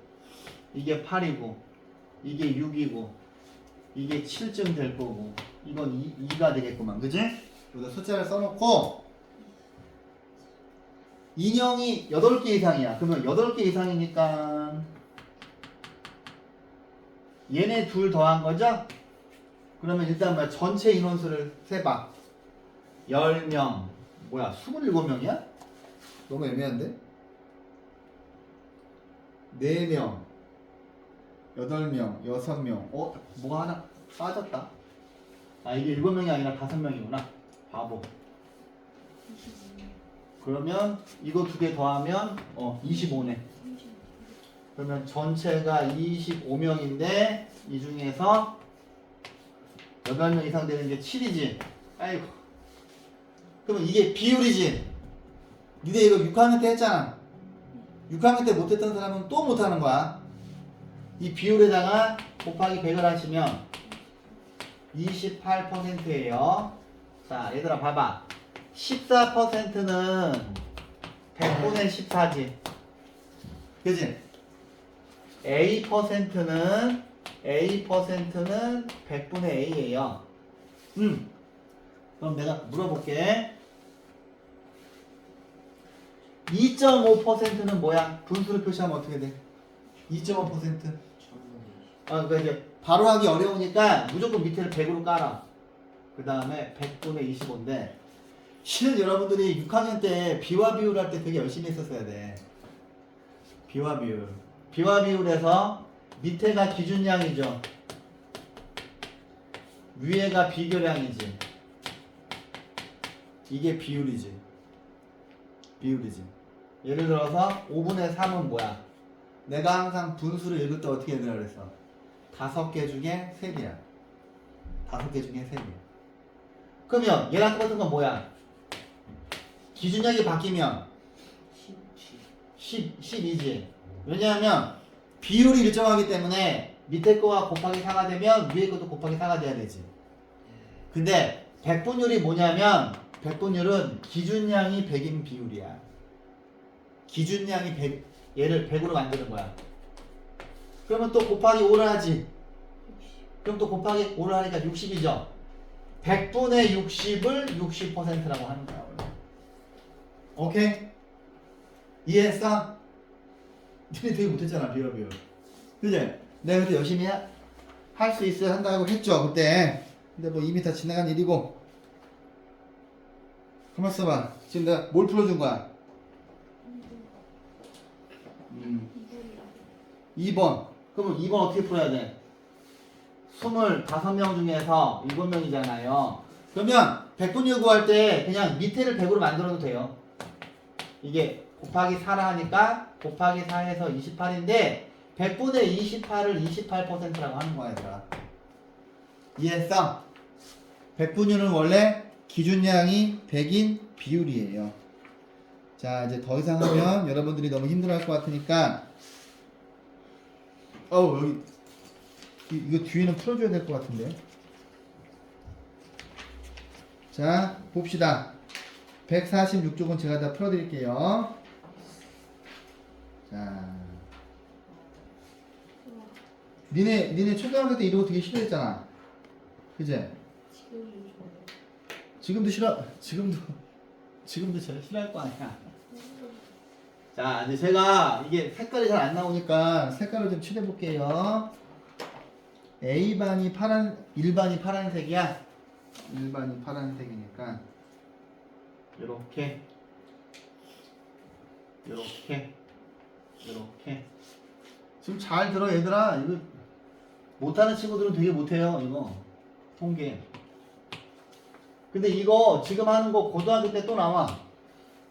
이게 8이고, 이게 6이고, 이게 7쯤 될 거고, 이건 2가 되겠구만. 그지? 여기다 숫자를 써놓고, 인형이 8개 이상이야. 그러면 8개 이상이니까, 얘네 둘 더한 거죠? 그러면 일단 뭐야? 전체 인원수를 세봐. 10명. 뭐야? 27명이야? 너무 애매한데? 4명, 8명, 6명. 뭐가 하나 빠졌다. 아, 이게 7명이 아니라 5명이구나. 바보. 25. 그러면 이거 두 개 더하면 25네. 30. 그러면 전체가 25명인데 이 중에서 8명 이상 되는 게 7이지. 아이고. 그러면 이게 비율이지. 니네 이거 6학년 때 했잖아. 6학년 때 못했던 사람은 또 못하는 거야. 이 비율에다가 곱하기 100을 하시면 28%예요. 자, 얘들아 봐봐. 14%는 100분의 14지. 그지? A%는 100분의 A예요. 그럼 내가 물어볼게. 2.5%는 뭐야? 분수를 표시하면 어떻게 돼? 2.5%. 그러니까 이제 바로 하기 어려우니까 무조건 밑에를 100으로 깔아. 그 다음에 100분의 25인데 실은 여러분들이 6학년 때 비와 비율 할 때 되게 열심히 했었어야 돼. 비와 비율. 비와 비율에서 밑에가 기준량이죠. 위에가 비교량이지. 이게 비율이지. 비율이지. 예를 들어서 5분의 3은 뭐야? 내가 항상 분수를 읽을 때 어떻게 읽으라 그랬어? 5개 중에 3개야. 5개 중에 3개. 그러면 얘랑 똑같은 건 뭐야? 기준량이 바뀌면 12지. 왜냐하면 비율이 일정하기 때문에 밑에 거와 곱하기 4가 되면 위에 것도 곱하기 4가 돼야 되지. 근데 백분율이 뭐냐면 백분율은 기준량이 100인 비율이야. 기준량이 100, 얘를 100으로 만드는 거야. 그러면 또 곱하기 5를 하지. 그럼 또 곱하기 5를 하니까 60이죠. 100분의 60을 60%라고 하는 거야. 원래. 오케이? 이해했어? 니네 되게 못했잖아, 비율. 그지? 내가 그때 열심히 할 수 있어야 한다고 했죠, 그때. 근데 뭐 이미 다 지나간 일이고. 가만 있어봐. 지금 내가 뭘 풀어준 거야? 2번. 그러면 2번 어떻게 풀어야 돼? 25명 중에서 7명이잖아요. 그러면 100분율 구할 때 그냥 밑에를 100으로 만들어도 돼요. 이게 곱하기 4라 하니까 곱하기 4에서 28인데 100분의 28을 28%라고 하는 거야, 얘들아. 이해했어? 100분율은 원래 기준량이 100인 비율이에요. 자, 이제 더 이상 하면 여러분들이 너무 힘들어할 것 같으니까 여기 이거 뒤에는 풀어줘야 될 것 같은데. 자, 봅시다. 146쪽은 제가 다 풀어드릴게요. 자, 니네 초등학교 때 이런 거 되게 싫어했잖아. 그제? 지금 지금도 제가 싫어할 거 아니야. 자, 이제 제가 이게 색깔이 잘 안 나오니까 색깔을 좀 칠해 볼게요. A반이 일반이 파란색이야. 일반이 파란색이니까 요렇게 지금 잘 들어 얘들아. 이거 못하는 친구들은 되게 못해요 이거 통계. 근데 이거 지금 하는 거 고등학교 때 또 나와.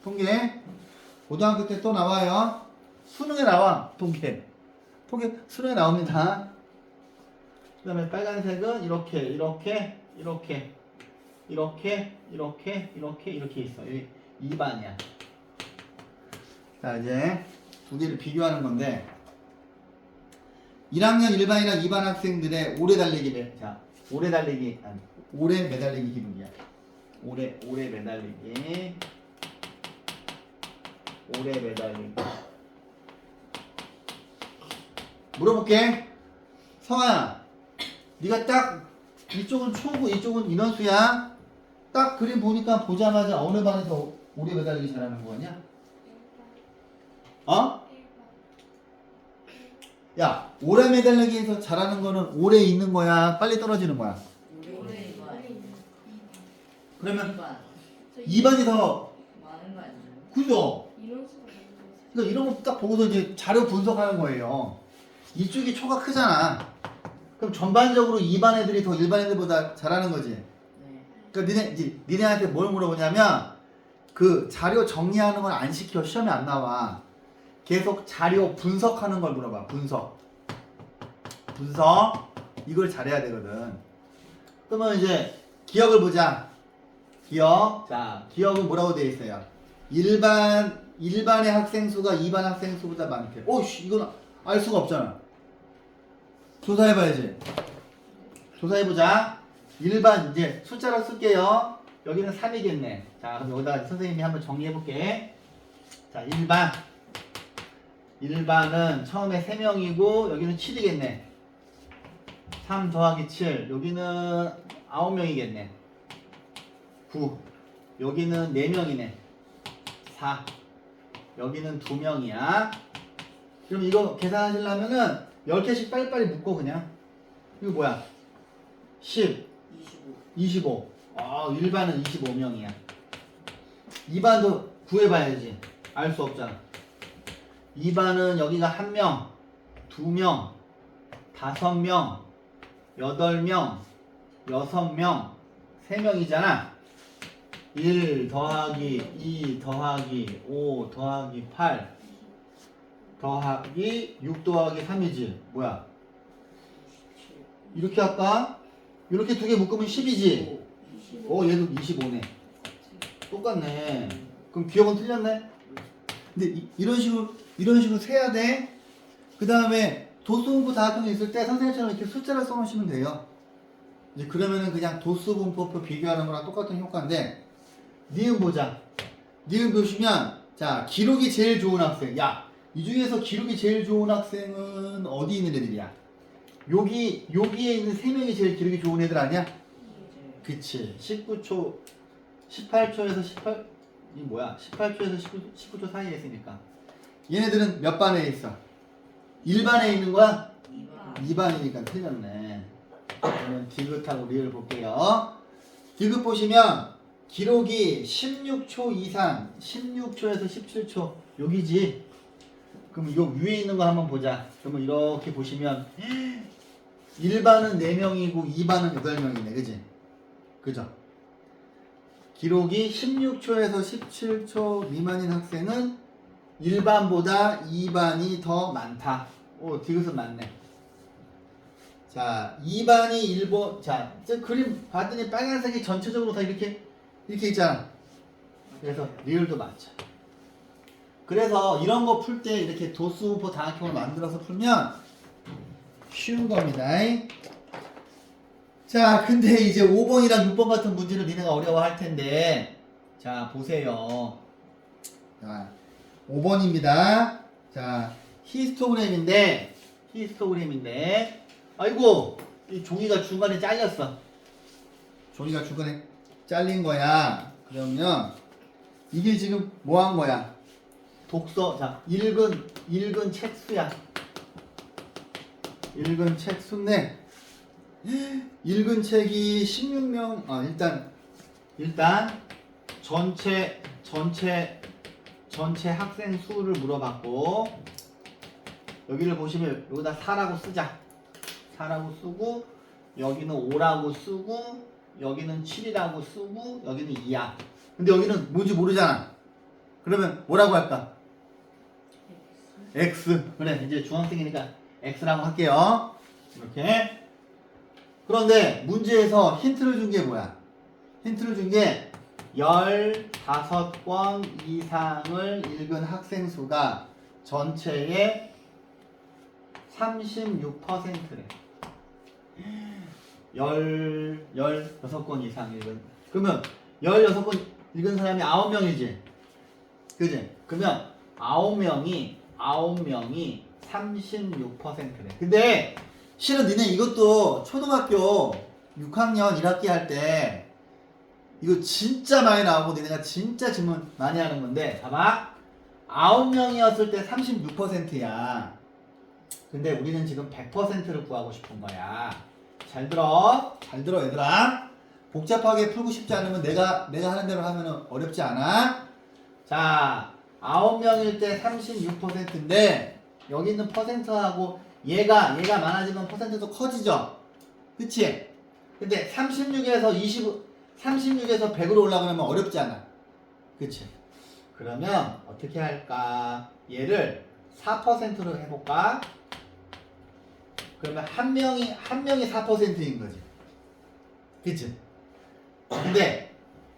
통계 고등학교 때 또 나와요. 수능에 나와. 통계 수능에 나옵니다. 그 다음에 빨간색은 이렇게 있어. 여기 2반이야. 자, 이제 두 개를 비교하는 건데 1학년 1반이랑 2반 학생들의 오래 달리기를. 자, 오래 매달리기 기록이야. 오래 매달리기. 물어볼게. 성아야, 네가 딱 이쪽은 초고 이쪽은 인원수야. 딱 그림 보니까 보자마자 어느 반에서 오래 매달리기 잘하는 거냐? 어? 야, 오래 매달리기에서 잘하는 거는 오래 있는 거야? 빨리 떨어지는 거야? 오래 이거 아니에요. 그러면 2반 2반이 더 많은 거 아니에요? 그죠? 이런 수가 많이 그러니까 이런 거 딱 보고서 이제 자료 분석하는 거예요. 이쪽이 초가 크잖아. 그럼 전반적으로 2반 애들이 더 1반 애들보다 잘하는 거지. 네. 그러니까 니네한테 뭘 물어보냐면 그 자료 정리하는 건 안 시켜. 시험에 안 나와. 계속 자료 분석하는 걸 물어봐. 분석 이걸 잘해야 되거든. 그러면 이제 기억을 보자. 자, 기억은 뭐라고 되어 있어요? 일반의 학생 수가 2반 학생 수보다 많대. 오씨, 이건 알 수가 없잖아. 조사해봐야지. 조사해보자. 일반 이제 숫자로 쓸게요. 여기는 3이겠네. 자, 그럼 여기다 선생님이 한번 정리해볼게. 자, 일반은 처음에 3명이고 여기는 7이겠네. 3 더하기 7. 여기는 9명이겠네. 9. 여기는 4명이네. 4. 여기는 2명이야. 그럼 이거 계산하시려면은 10개씩 빨리빨리 묶어 그냥. 이거 뭐야? 10. 25. 일반은 25명이야. 2반도 구해봐야지. 알 수 없잖아. 2반은 여기가 1명, 2명, 5명, 8명, 6명, 3명이잖아. 1 더하기 2 더하기 5 더하기 8 더하기 6 더하기 3이지. 뭐야? 이렇게 할까? 이렇게 두 개 묶으면 10이지. 얘도 25네. 똑같네. 그럼 기억은 틀렸네. 근데 이런 식으로 세야 돼. 그 다음에 도수분포 다각형이 있을 때 선생님처럼 이렇게 숫자를 써놓으시면 돼요. 이제 그러면은 그냥 도수분포표 비교하는 거랑 똑같은 효과인데, 니은 보자. 니은 보시면, 자, 기록이 제일 좋은 학생. 야, 이 중에서 기록이 제일 좋은 학생은 어디 있는 애들이야? 여기에 있는 3명이 제일 기록이 좋은 애들 아니야? 그치. 18초에서 19초 사이에 있으니까. 얘네들은 몇 반에 있어? 1반에 있는 거야? 2반이니까 틀렸네. 그러면 디귿하고 리을 볼게요. 디귿 보시면 기록이 16초 이상, 16초에서 17초 여기지. 그럼 이거 위에 있는 거 한번 보자. 그러면 이렇게 보시면 1반은 4명이고 2반은 8명이네. 그지? 그죠? 기록이 16초에서 17초 미만인 학생은 1반보다 2반이 더 많다. 디귿은 맞네. 자, 2반이 1번. 자, 그림 봤더니 빨간색이 전체적으로 다 이렇게 있잖아. 그래서 리을도 맞죠. 그래서 이런 거 풀 때 이렇게 도수분포 다각형을 만들어서 풀면 쉬운 겁니다. 자, 근데 이제 5번이랑 6번 같은 문제를 니네가 어려워할 텐데, 자, 보세요. 자, 5번입니다. 자, 히스토그램인데, 아이고, 이 종이가 중간에 잘렸어. 종이가 중간에 잘린 거야. 그러면 이게 지금 뭐 한 거야? 독서, 자, 읽은 책 수야. 읽은 책 수인데, 읽은 책이 16명, 일단, 전체 학생 수를 물어봤고, 여기를 보시면, 여기다 4라고 쓰자. 4라고 쓰고, 여기는 5라고 쓰고, 여기는 7이라고 쓰고, 여기는 2야. 근데 여기는 뭔지 모르잖아. 그러면 뭐라고 할까? X. 그래, 이제 중학생이니까 X라고 할게요. 이렇게. 그런데 문제에서 힌트를 준 게 뭐야? 힌트를 준 게 15권 이상을 읽은 학생 수가 전체의 36%래. 16권 이상 읽은. 그러면 16권 읽은 사람이 9명이지. 그지? 그러면 9명이 36%래. 근데 실은 니네 이것도 초등학교 6학년 1학기 할 때 이거 진짜 많이 나오고 니네가 진짜 질문 많이 하는 건데, 봐봐. 9명이었을 때 36%야. 근데 우리는 지금 100%를 구하고 싶은 거야. 잘 들어 얘들아. 복잡하게 풀고 싶지 않으면 내가 하는 대로 하면 어렵지 않아. 자, 9명일 때 36%인데 여기 있는 퍼센트하고 얘가 많아지면 퍼센트도 커지죠. 그치? 근데 36에서 100으로 올라가면 어렵지 않아. 그치? 그러면 어떻게 할까? 얘를 4%로 해볼까? 그러면 한 명이 4%인 거지. 그치? 근데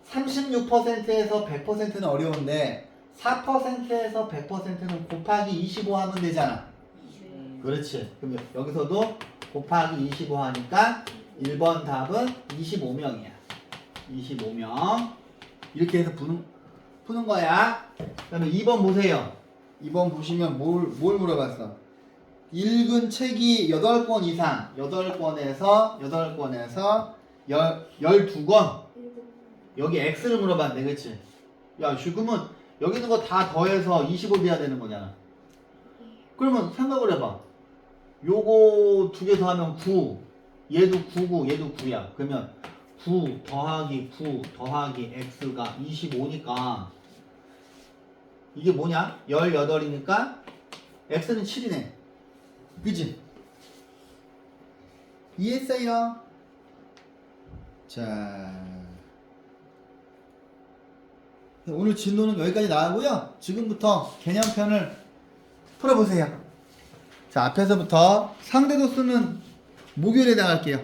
36%에서 100%는 어려운데 4%에서 100%는 곱하기 25 하면 되잖아. 그렇지. 그러면 여기서도 곱하기 25 하니까 1번 답은 25명이야. 25명. 이렇게 해서 푸는 거야. 그 다음에 2번 보세요. 2번 보시면 뭘 물어봤어? 읽은 책이 8권 이상, 8권에서 12권. 여기 X를 물어봤네, 그치? 야, 그러면 여기 있는 거 다 더해서 25 돼야 되는 거잖아. 그러면 생각을 해봐. 요거 두 개 더하면 9. 얘도 9고 얘도 9야. 그러면 9 더하기 9 더하기 X가 25니까 이게 뭐냐? 18이니까 X는 7이네. 그치? 이해했어요? 자, 오늘 진도는 여기까지 나가고요. 지금부터 개념편을 풀어보세요. 자, 앞에서부터 상대도 쓰는 목요일에 나갈게요.